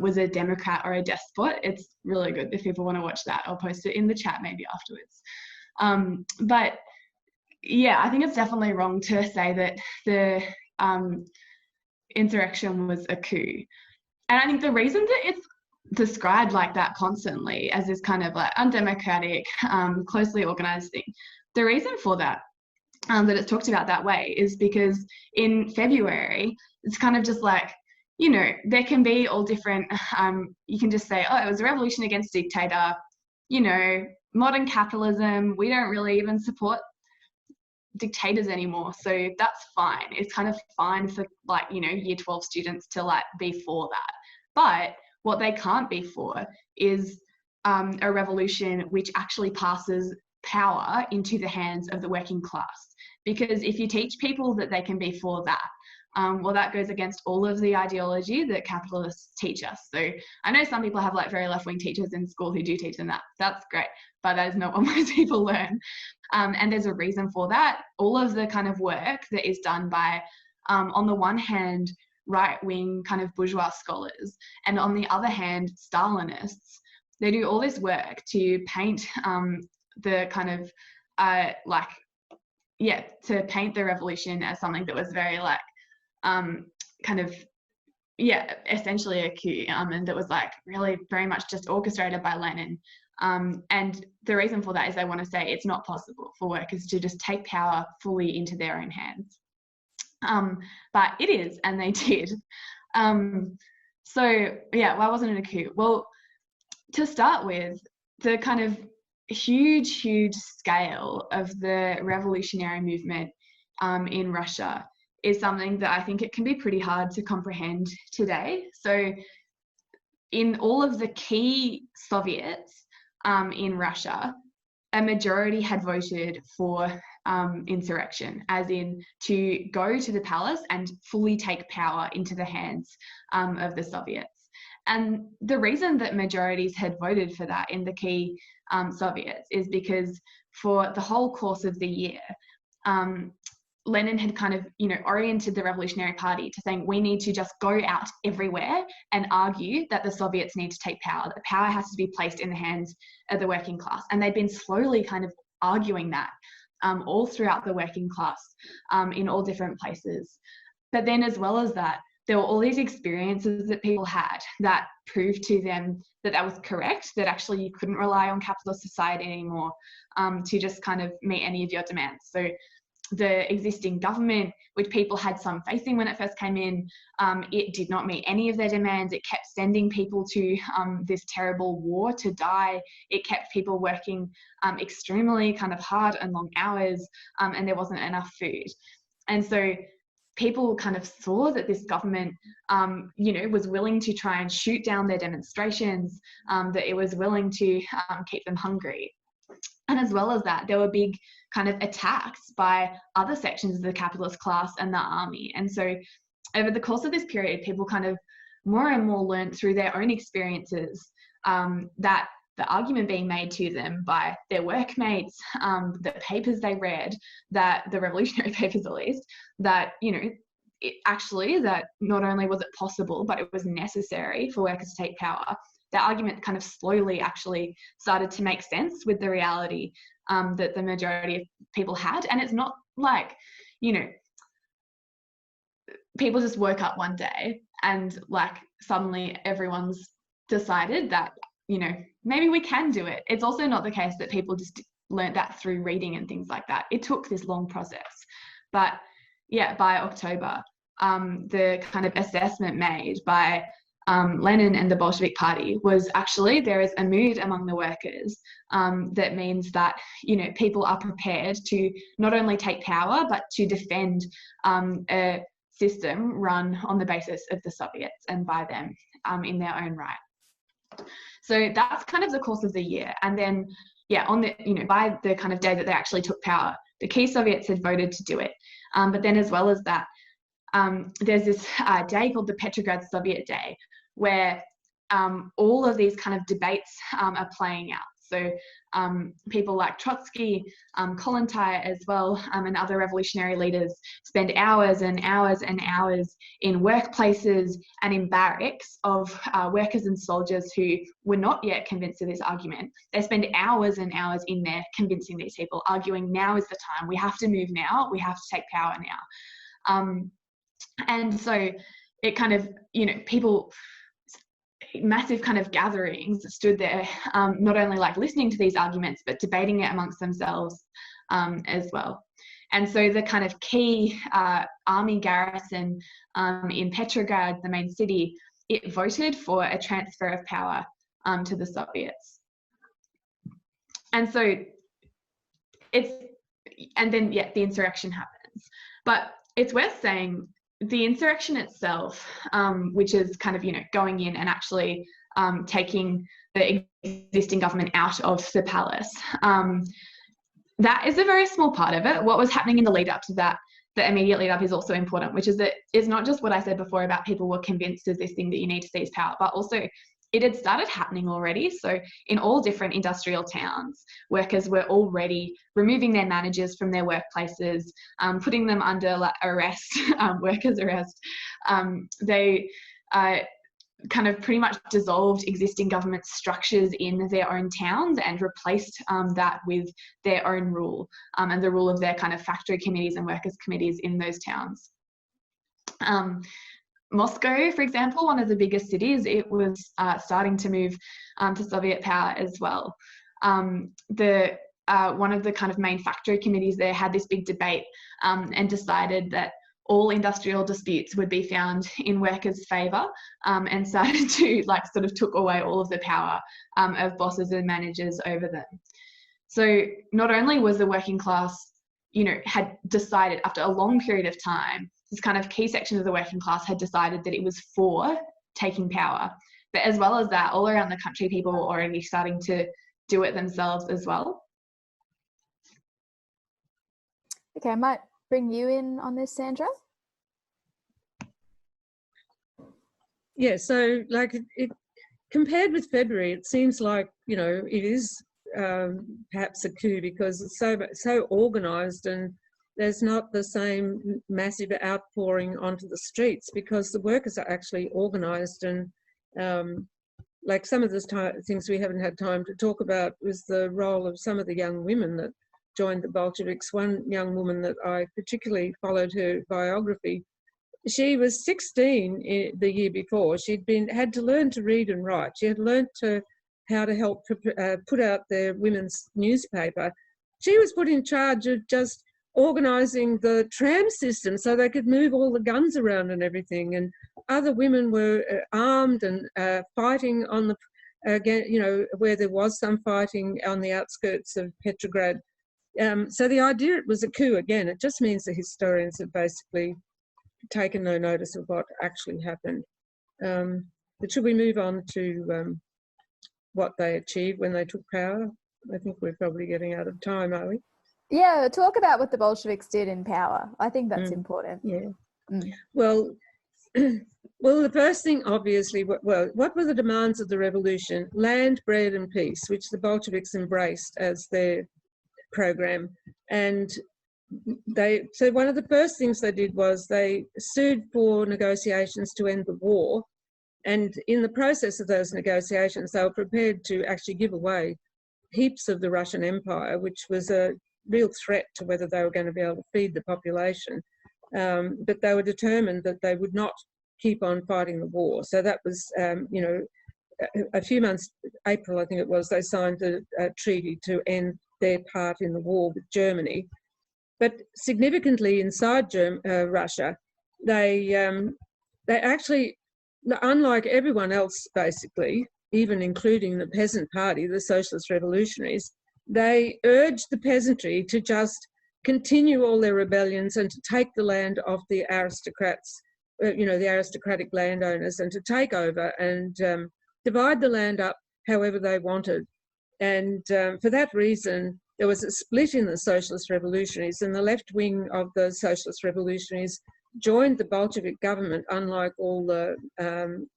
was a democrat or a despot. It's really good if people want to watch that. I'll post it in the chat maybe afterwards. But yeah, I think it's definitely wrong to say that the insurrection was a coup. And I think the reason that it's described like that constantly as this kind of undemocratic, closely organized thing, the reason for that, that it's talked about that way is because in February, it's kind of just there can be all different, you can just say, oh, it was a revolution against dictator, modern capitalism, we don't really even support dictators anymore, so that's fine. It's kind of fine for year 12 students to be for that. But what they can't be for is a revolution which actually passes power into the hands of the working class. Because if you teach people that they can be for that, that goes against all of the ideology that capitalists teach us. So I know some people have very left-wing teachers in school who do teach them that. That's great, but that is not what most people learn. And there's a reason for that. All of the kind of work that is done by, on the one hand, right-wing kind of bourgeois scholars, and on the other hand, Stalinists, they do all this work to paint the kind of, to paint the revolution as something that was very essentially a coup, and that was really very much just orchestrated by Lenin. And the reason for that is they want to say it's not possible for workers to just take power fully into their own hands. But it is, and they did. Why wasn't it a coup? Well, to start with, the kind of huge scale of the revolutionary movement in Russia is something that I think it can be pretty hard to comprehend today. So in all of the key Soviets in Russia, a majority had voted for insurrection, as in to go to the palace and fully take power into the hands of the Soviets. And the reason that majorities had voted for that in the key Soviets is because for the whole course of the year, Lenin had kind of, oriented the Revolutionary Party to saying we need to just go out everywhere and argue that the Soviets need to take power, that power has to be placed in the hands of the working class. And they'd been slowly kind of arguing that all throughout the working class in all different places. But then as well as that, there were all these experiences that people had that proved to them that that was correct, that actually you couldn't rely on capitalist society anymore to just kind of meet any of your demands. So the existing government, which people had some faith in when it first came in, it did not meet any of their demands. It kept sending people to this terrible war to die. It kept people working extremely kind of hard and long hours, and there wasn't enough food. And so people kind of saw that this government, you know, was willing to try and shoot down their demonstrations, that it was willing to keep them hungry. And as well as that, there were big kind of attacks by other sections of the capitalist class and the army. And so over the course of this period, people kind of more and more learned through their own experiences that the argument being made to them by their workmates, the papers they read, that the revolutionary papers at least, that, you know, actually that not only was it possible, but it was necessary for workers to take power. That argument kind of slowly actually started to make sense with the reality that the majority of people had. And it's not like, you know, people just woke up one day and like suddenly everyone's decided that, you know, maybe we can do it. It's also not the case that people just learned that through reading and things like that. It took this long process. But yeah, by October, the kind of assessment made by Lenin and the Bolshevik Party was actually there is a mood among the workers that means that, you know, people are prepared to not only take power, but to defend a system run on the basis of the Soviets and by them in their own right. So that's kind of the course of the year. And then, yeah, on the, you know, by the kind of day that they actually took power, the key Soviets had voted to do it. But then as well as that, there's this day called the Petrograd Soviet Day, where all of these kind of debates are playing out. So people like Trotsky, Kollontai as well, and other revolutionary leaders spend hours and hours and hours in workplaces and in barracks of workers and soldiers who were not yet convinced of this argument. They spend hours and hours in there convincing these people, arguing now is the time, we have to move now, we have to take power now. And so it kind of, you know, people, massive kind of gatherings stood there, not only like listening to these arguments, but debating it amongst themselves as well. And so the kind of key army garrison in Petrograd, the main city, it voted for a transfer of power to the Soviets. And so and then, yeah, the insurrection happens. But it's worth saying the insurrection itself, which is kind of, you know, going in and actually taking the existing government out of the palace, that is a very small part of it. What was happening in the lead up to that, the immediate lead up, is also important, which is that it's not just what I said before about people were convinced of this thing that you need to seize power, but also it had started happening already. So in all different industrial towns, workers were already removing their managers from their workplaces, putting them under arrest, workers' arrest. They kind of pretty much dissolved existing government structures in their own towns and replaced that with their own rule and the rule of their kind of factory committees and workers' committees in those towns. Moscow, for example, one of the biggest cities, it was starting to move to Soviet power as well. One of the kind of main factory committees there had this big debate and decided that all industrial disputes would be found in workers' favour, and started to like sort of took away all of the power of bosses and managers over them. So not only was the working class, you know, had decided after a long period of time, this kind of key section of the working class had decided that it was for taking power. But as well as that, all around the country, people were already starting to do it themselves as well. Okay, I might bring you in on this, Sandra. Yeah, so like it compared with February, it seems like, you know, it is perhaps a coup because it's so organised and there's not the same massive outpouring onto the streets because the workers are actually organised. And like some of the things we haven't had time to talk about was the role of some of the young women that joined the Bolsheviks. One young woman that I particularly followed her biography she was 16 the year before. She'd had to learn to read and write. She had learnt how to help put out their women's newspaper. She was put in charge of just organising the tram system so they could move all the guns around and everything. And other women were armed and fighting on the, you know, where there was some fighting on the outskirts of Petrograd. So the idea it was a coup, again, it just means the historians have basically taken no notice of what actually happened. But should we move on to what they achieved when they took power? I think we're probably getting out of time, are we? Yeah, talk about what the Bolsheviks did in power. I think that's important. Yeah. Well, well, the first thing, obviously, what were the demands of the revolution? Land, bread and peace, which the Bolsheviks embraced as their program. And so one of the first things they did was they sued for negotiations to end the war. And in the process of those negotiations, they were prepared to actually give away heaps of the Russian Empire, which was a real threat to whether they were going to be able to feed the population. But they were determined that they would not keep on fighting the war. So that was, you know, a few months, April I think it was, they signed a treaty to end their part in the war with Germany. But significantly inside Russia, they actually, unlike everyone else basically, even including the peasant party, the Socialist Revolutionaries, they urged the peasantry to just continue all their rebellions and to take the land off the aristocrats, you know, the aristocratic landowners, and to take over and divide the land up however they wanted. And for that reason, there was a split in the Socialist Revolutionaries, and the left wing of the Socialist Revolutionaries joined the Bolshevik government, unlike all the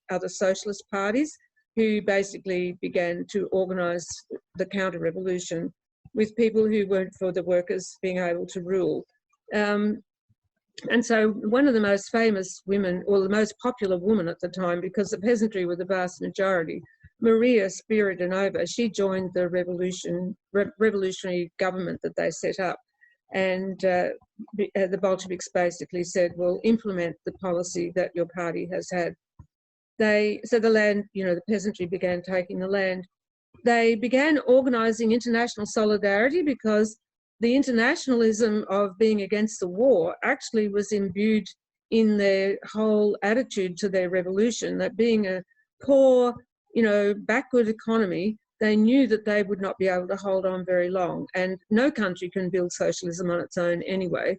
other socialist parties, who basically began to organise the counter-revolution with people who weren't for the workers being able to rule. And so one of the most famous women, or the most popular woman at the time, because the peasantry were the vast majority, Maria Spiridonova, she joined the revolutionary government that they set up. And the Bolsheviks basically said, well, implement the policy that your party has had. So the land, you know, the peasantry began taking the land. They began organising international solidarity because the internationalism of being against the war actually was imbued in their whole attitude to their revolution, that being a poor, you know, backward economy, they knew that they would not be able to hold on very long. And no country can build socialism on its own anyway.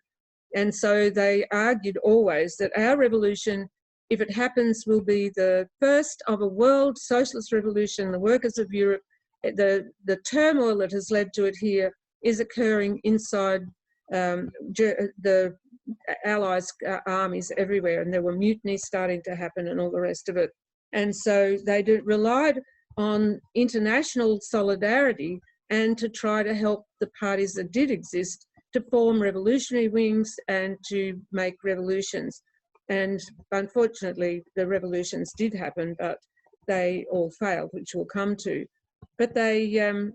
And so they argued always that our revolution, if it happens, will be the first of a world socialist revolution. The workers of Europe, the turmoil that has led to it here is occurring inside the Allies' armies everywhere, and there were mutinies starting to happen and all the rest of it. And so they relied on international solidarity and to try to help the parties that did exist to form revolutionary wings and to make revolutions. And unfortunately, the revolutions did happen, but they all failed, which we'll come to. But they,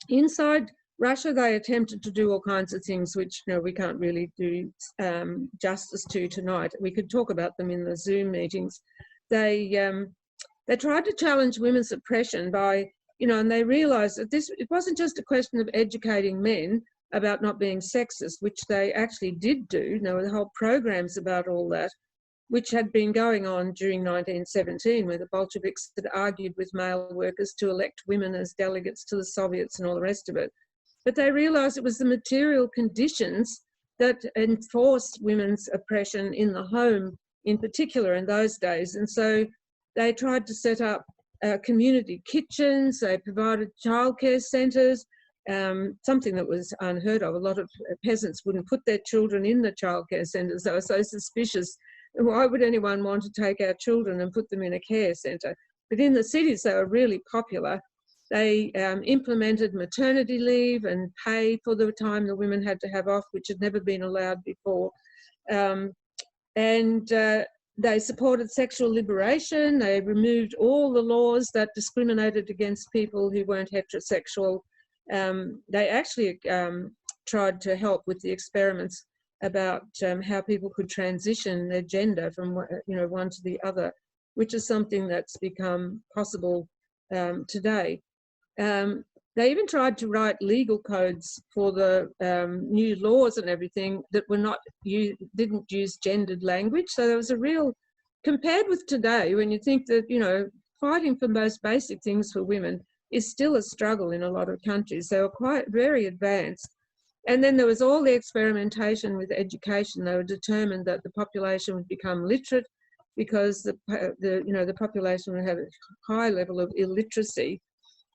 inside Russia, they attempted to do all kinds of things which, you know, we can't really do justice to tonight. We could talk about them in the Zoom meetings. They tried to challenge women's oppression by, you know, and they realised that it wasn't just a question of educating men about not being sexist, which they actually did do. There were whole programs about all that, which had been going on during 1917, where the Bolsheviks had argued with male workers to elect women as delegates to the Soviets and all the rest of it. But they realised it was the material conditions that enforced women's oppression in the home in particular in those days. And so they tried to set up community kitchens, they provided childcare centres, something that was unheard of. A lot of peasants wouldn't put their children in the childcare centres. They were so suspicious. Why would anyone want to take our children and put them in a care centre? But in the cities, they were really popular. They implemented maternity leave and pay for the time the women had to have off, which had never been allowed before. They supported sexual liberation. They removed all the laws that discriminated against people who weren't heterosexual. They actually tried to help with the experiments about how people could transition their gender from one to the other, which is something that's become possible today. They even tried to write legal codes for the new laws and everything that were didn't use gendered language. So there was a real, compared with today, when you think that, fighting for most basic things for women is still a struggle in a lot of countries. They were very advanced. And then there was all the experimentation with education. They were determined that the population would become literate because the population would have a high level of illiteracy.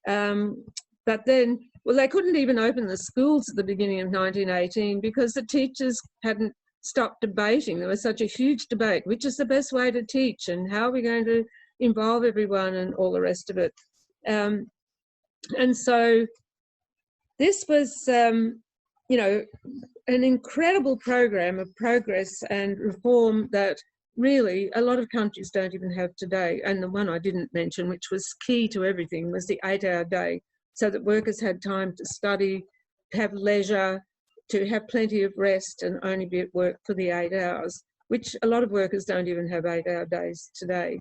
But then, they couldn't even open the schools at the beginning of 1918 because the teachers hadn't stopped debating. There was such a huge debate, which is the best way to teach and how are we going to involve everyone and all the rest of it. And so this was, an incredible program of progress and reform that really a lot of countries don't even have today. And the one I didn't mention, which was key to everything, was the 8-hour day, so that workers had time to study, to have leisure, to have plenty of rest and only be at work for the 8 hours, which a lot of workers don't even have 8-hour days today.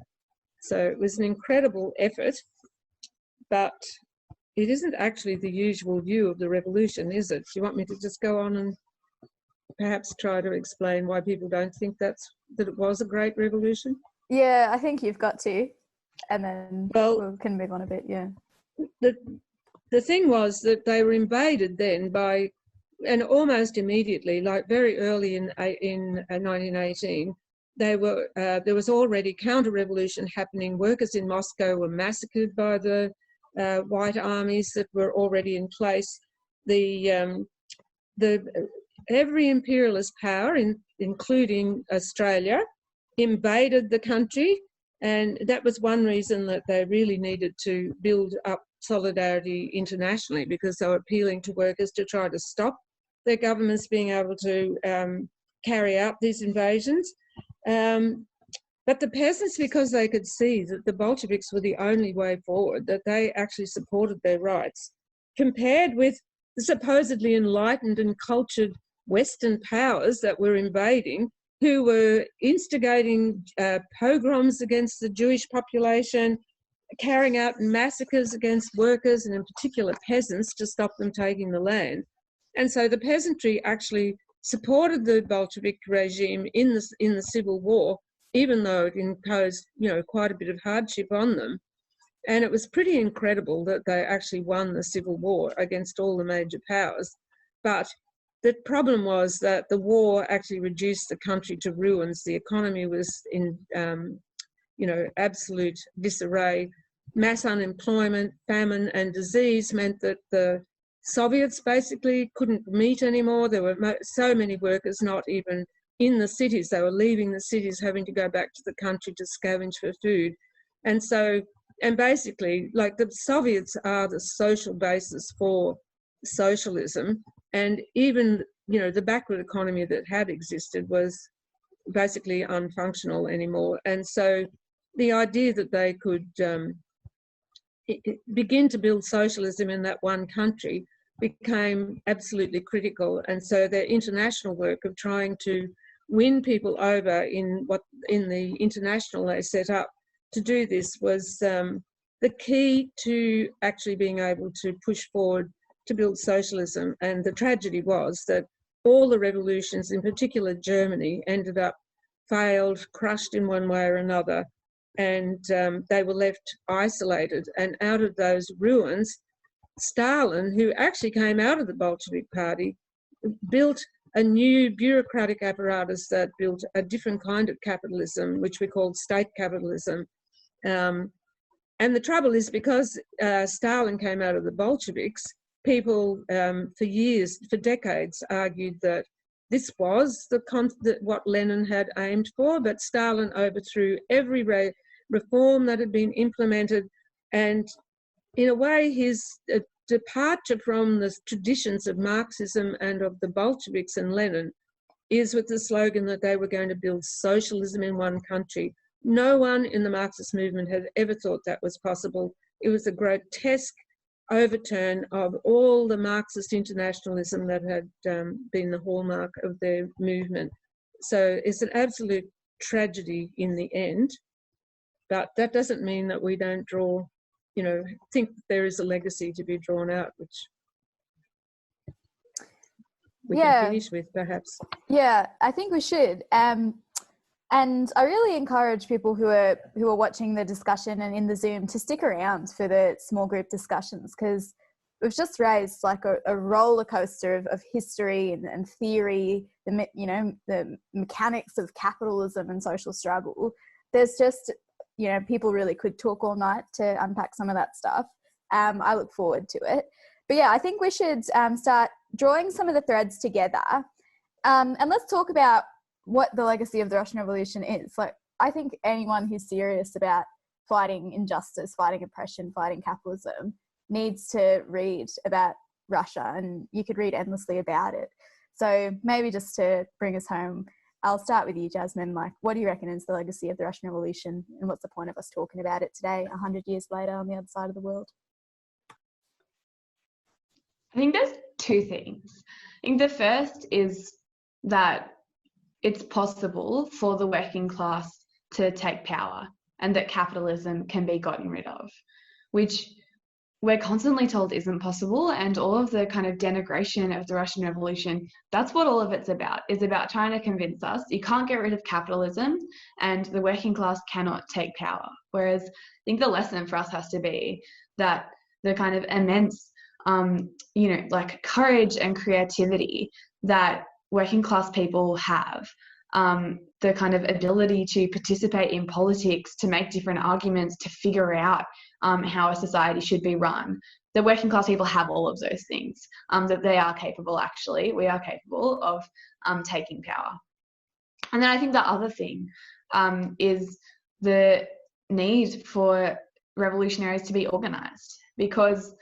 So it was an incredible effort, but it isn't actually the usual view of the revolution, is it? Do you want me to just go on and perhaps try to explain why people don't think that it was a great revolution? Yeah, I think you've got to, and then we can move on a bit, yeah. The thing was that they were invaded then by, and almost immediately, like very early in 1918, there was already counter-revolution happening. Workers in Moscow were massacred by the white armies that were already in place. Every imperialist power, including Australia, invaded the country, and that was one reason that they really needed to build up solidarity internationally, because they were appealing to workers to try to stop their governments being able to carry out these invasions. But the peasants, because they could see that the Bolsheviks were the only way forward, that they actually supported their rights, compared with the supposedly enlightened and cultured Western powers that were invading, who were instigating pogroms against the Jewish population, carrying out massacres against workers and in particular peasants to stop them taking the land. And so the peasantry actually supported the Bolshevik regime in the Civil War, even though it imposed, quite a bit of hardship on them. And it was pretty incredible that they actually won the Civil War against all the major powers. But the problem was that the war actually reduced the country to ruins. The economy was in, absolute disarray. Mass unemployment, famine and disease meant that the Soviets basically couldn't meet anymore. There were so many workers not even in the cities. They were leaving the cities, having to go back to the country to scavenge for food. And basically, like, the Soviets are the social basis for socialism. And even, the backward economy that had existed was basically unfunctional anymore. And so the idea that they could begin to build socialism in that one country became absolutely critical. And so their international work of trying to win people over in the international they set up to do this was the key to actually being able to push forward to build socialism. And the tragedy was that all the revolutions, in particular Germany, ended up failed, crushed in one way or another, and they were left isolated. And out of those ruins, Stalin, who actually came out of the Bolshevik Party, built a new bureaucratic apparatus that built a different kind of capitalism, which we called state capitalism. And the trouble is, because Stalin came out of the Bolsheviks, people for years, for decades, argued that this was what Lenin had aimed for, but Stalin overthrew every reform that had been implemented. And in a way, his departure from the traditions of Marxism and of the Bolsheviks and Lenin is with the slogan that they were going to build socialism in one country. No one in the Marxist movement had ever thought that was possible. It was a grotesque overturn of all the Marxist internationalism that had been the hallmark of their movement. So it's an absolute tragedy in the end, but that doesn't mean that we don't draw, you know, think there is a legacy to be drawn out, which we can finish with, perhaps. Yeah, I think we should. And I really encourage people who are watching the discussion and in the Zoom to stick around for the small group discussions, because we've just raised like a roller coaster of history and theory, the mechanics of capitalism and social struggle. There's just, people really could talk all night to unpack some of that stuff. I look forward to it. But yeah, I think we should start drawing some of the threads together. And let's talk about what the legacy of the Russian Revolution is. Like, I think anyone who's serious about fighting injustice, fighting oppression, fighting capitalism needs to read about Russia, and you could read endlessly about it. So maybe just to bring us home, I'll start with you, Jasmine. Like, what do you reckon is the legacy of the Russian Revolution, and what's the point of us talking about it today, 100 years later on the other side of the world? I think there's two things. I think the first is that it's possible for the working class to take power and that capitalism can be gotten rid of, which we're constantly told isn't possible. And all of the kind of denigration of the Russian Revolution, that's what all of it's about. It's about trying to convince us you can't get rid of capitalism and the working class cannot take power. Whereas I think the lesson for us has to be that the kind of immense, like courage and creativity that working class people have, the kind of ability to participate in politics, to make different arguments, to figure out how a society should be run. The working class people have all of those things, that they are capable, actually. We are capable of taking power. And then I think the other thing is the need for revolutionaries to be organised, because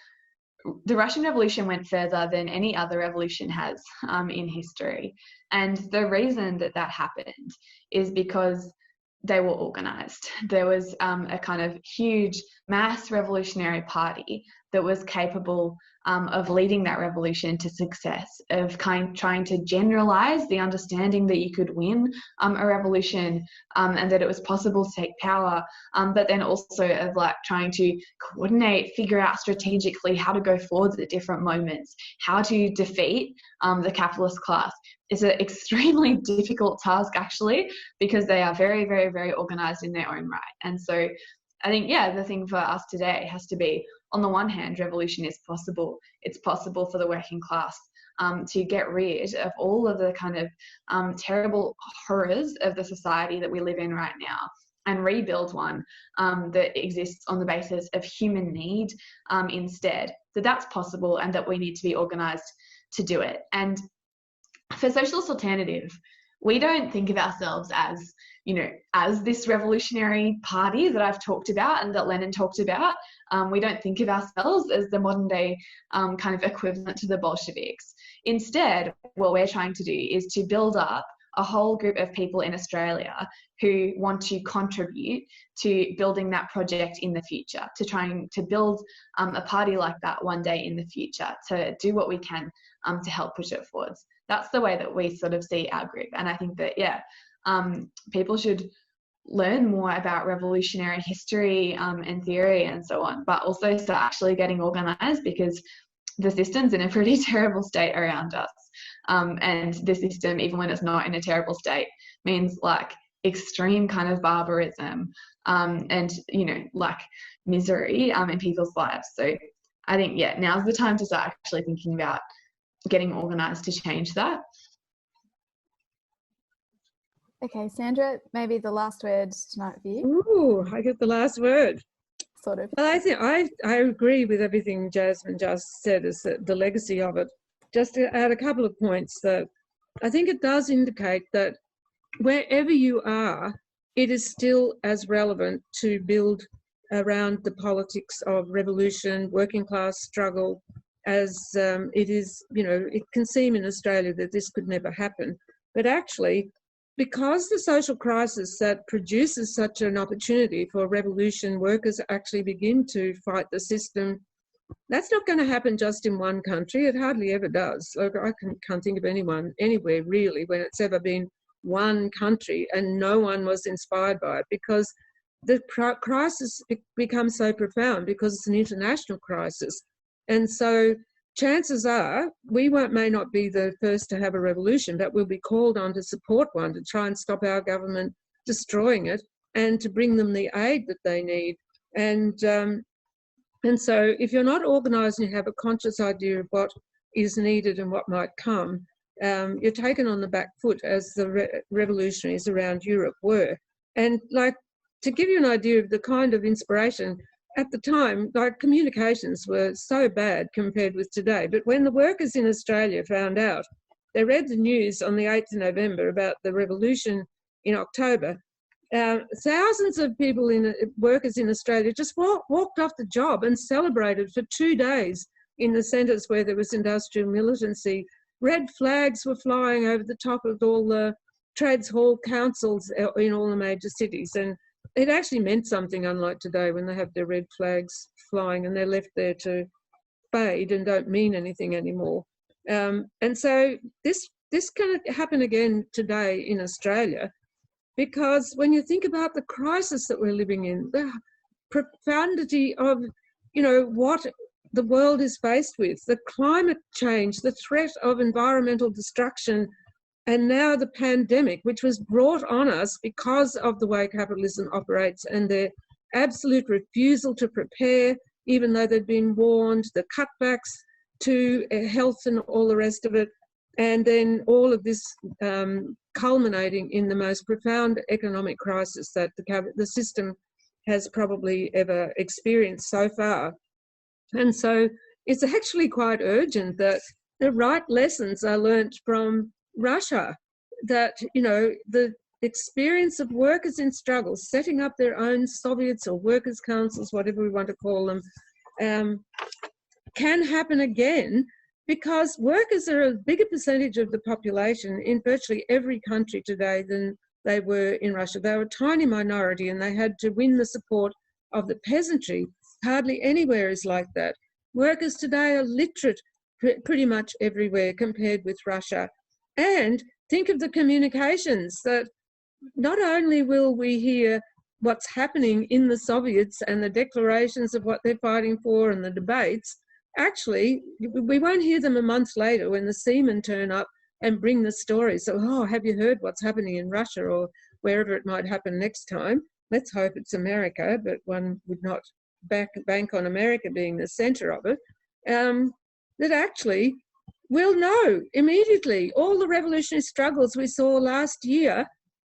the Russian Revolution went further than any other revolution has in history. And the reason that happened is because they were organised. There was a kind of huge mass revolutionary party that was capable of leading that revolution to success, of trying to generalise the understanding that you could win a revolution, and that it was possible to take power, but then also of like trying to coordinate, figure out strategically how to go forward at different moments, how to defeat the capitalist class. It's an extremely difficult task, actually, because they are very, very, very organised in their own right. And so I think, the thing for us today has to be, on the one hand, revolution is possible. It's possible for the working class to get rid of all of the kind of terrible horrors of the society that we live in right now, and rebuild one that exists on the basis of human need instead. That's possible, and that we need to be organised to do it. And for Socialist Alternative, we don't think of ourselves as, as this revolutionary party that I've talked about and that Lenin talked about. We don't think of ourselves as the modern day kind of equivalent to the Bolsheviks. Instead, what we're trying to do is to build up a whole group of people in Australia who want to contribute to building that project in the future, to trying to build a party like that one day in the future, to do what we can to help push it forwards. That's the way that we sort of see our group. And I think that, people should learn more about revolutionary history and theory and so on, but also start actually getting organised, because the system's in a pretty terrible state around us. And the system, even when it's not in a terrible state, means like extreme kind of barbarism and, like misery in people's lives. So I think, now's the time to start actually thinking about getting organised to change that. Okay, Sandra, maybe the last word tonight for you. Ooh, I get the last word. Sort of. Well, I think I agree with everything Jasmine just said, is that the legacy of it. Just to add a couple of points, that I think it does indicate that wherever you are, it is still as relevant to build around the politics of revolution, working class struggle, as it is, it can seem in Australia that this could never happen. But actually, because the social crisis that produces such an opportunity for revolution, workers actually begin to fight the system That's not going to happen just in one country. It hardly ever does. Like, I can't think of anyone anywhere really when it's ever been one country and no one was inspired by it, because the crisis becomes so profound because it's an international crisis. And so chances are we may not be the first to have a revolution, but we'll be called on to support one, to try and stop our government destroying it and to bring them the aid that they need. And so if you're not organised and you have a conscious idea of what is needed and what might come, you're taken on the back foot, as the revolutionaries around Europe were. And like, to give you an idea of the kind of inspiration, at the time, like, communications were so bad compared with today. But when the workers in Australia found out, they read the news on the 8th of November about the revolution in October. Thousands of people, workers in Australia, just walked off the job and celebrated for 2 days in the centres where there was industrial militancy. Red flags were flying over the top of all the trades hall councils in all the major cities. And it actually meant something, unlike today when they have their red flags flying and they're left there to fade and don't mean anything anymore. And so this can happen again today in Australia, because when you think about the crisis that we're living in, the profundity of, what the world is faced with, the climate change, the threat of environmental destruction, and now the pandemic, which was brought on us because of the way capitalism operates and their absolute refusal to prepare, even though they'd been warned, the cutbacks to health and all the rest of it, and then all of this culminating in the most profound economic crisis that the system has probably ever experienced so far. And so it's actually quite urgent that the right lessons are learnt from Russia, that, the experience of workers in struggle, setting up their own Soviets or workers' councils, whatever we want to call them, can happen again, because workers are a bigger percentage of the population in virtually every country today than they were in Russia. They were a tiny minority and they had to win the support of the peasantry. Hardly anywhere is like that. Workers today are literate pretty much everywhere compared with Russia. And think of the communications, that not only will we hear what's happening in the Soviets and the declarations of what they're fighting for and the debates, actually, we won't hear them a month later when the seamen turn up and bring the story. So, oh, have you heard what's happening in Russia or wherever it might happen next time? Let's hope it's America, but one would not bank on America being the centre of it. That actually we'll know immediately. All the revolutionary struggles we saw last year,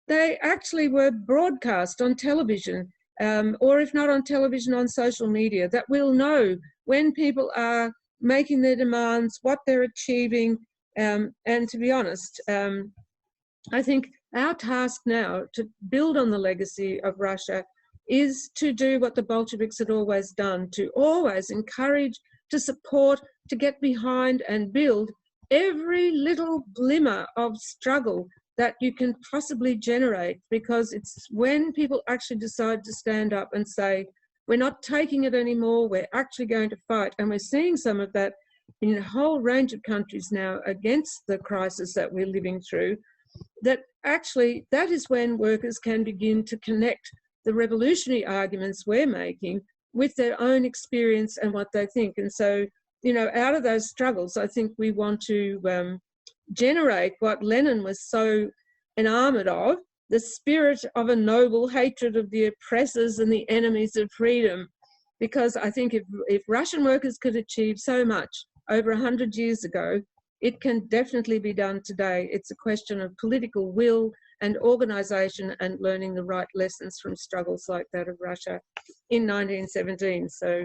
they actually were broadcast on television, or if not on television, on social media, that we'll know when people are making their demands, what they're achieving. And to be honest, I think our task now to build on the legacy of Russia is to do what the Bolsheviks had always done, to always encourage, to support, to get behind and build every little glimmer of struggle that you can possibly generate, because it's when people actually decide to stand up and say, we're not taking it anymore, we're actually going to fight. And we're seeing some of that in a whole range of countries now against the crisis that we're living through, that actually that is when workers can begin to connect the revolutionary arguments we're making with their own experience and what they think. And so, out of those struggles, I think we want to generate what Lenin was so enamoured of, the spirit of a noble hatred of the oppressors and the enemies of freedom. Because I think if Russian workers could achieve so much over 100 years ago, it can definitely be done today. It's a question of political will and organisation and learning the right lessons from struggles like that of Russia in 1917. So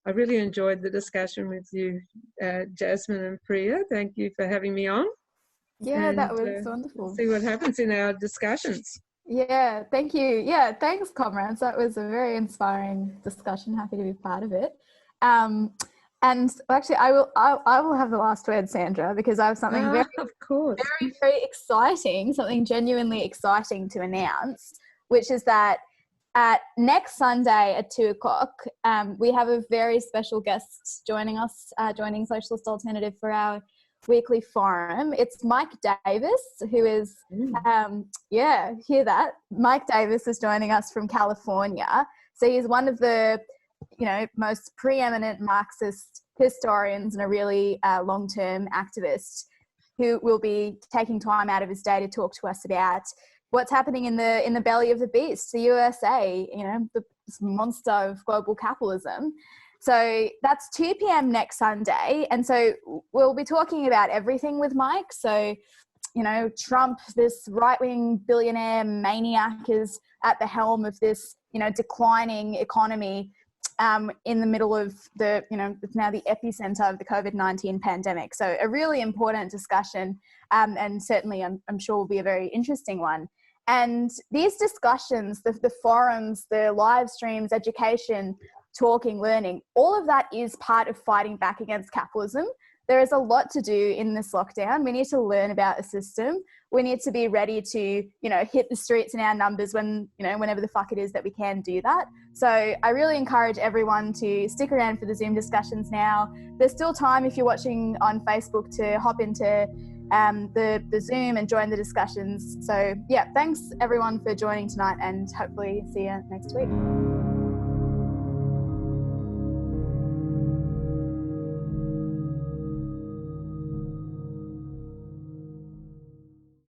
I really enjoyed the discussion with you, Jasmine and Priya. Thank you for having me on. Yeah, and, that was wonderful. See what happens in our discussions. Yeah, thank you. Yeah, thanks, comrades. That was a very inspiring discussion. Happy to be part of it. And actually, I will have the last word, Sandra, because I have something very exciting, something genuinely exciting to announce, which is that next Sunday at 2:00, we have a very special guest joining us, joining Socialist Alternative for our weekly forum. It's Mike Davis, who is, hear that? Mike Davis is joining us from California. So he's one of the, most preeminent Marxist historians and a really long-term activist who will be taking time out of his day to talk to us about what's happening in the belly of the beast, the USA, this monster of global capitalism. So that's 2 p.m. next Sunday. And so we'll be talking about everything with Mike. So, Trump, this right-wing billionaire maniac, is at the helm of this, declining economy in the middle of the, it's now the epicenter of the COVID-19 pandemic. So a really important discussion, and certainly I'm sure will be a very interesting one. And these discussions, the forums, the live streams, education, talking, learning, all of that is part of fighting back against capitalism. There is a lot to do in this lockdown. We need to learn about the system. We need to be ready to, hit the streets in our numbers when, whenever the fuck it is that we can do that. So I really encourage everyone to stick around for the Zoom discussions now. There's still time, if you're watching on Facebook, to hop into the Zoom and join the discussions. So yeah, thanks everyone for joining tonight, and hopefully see you next week.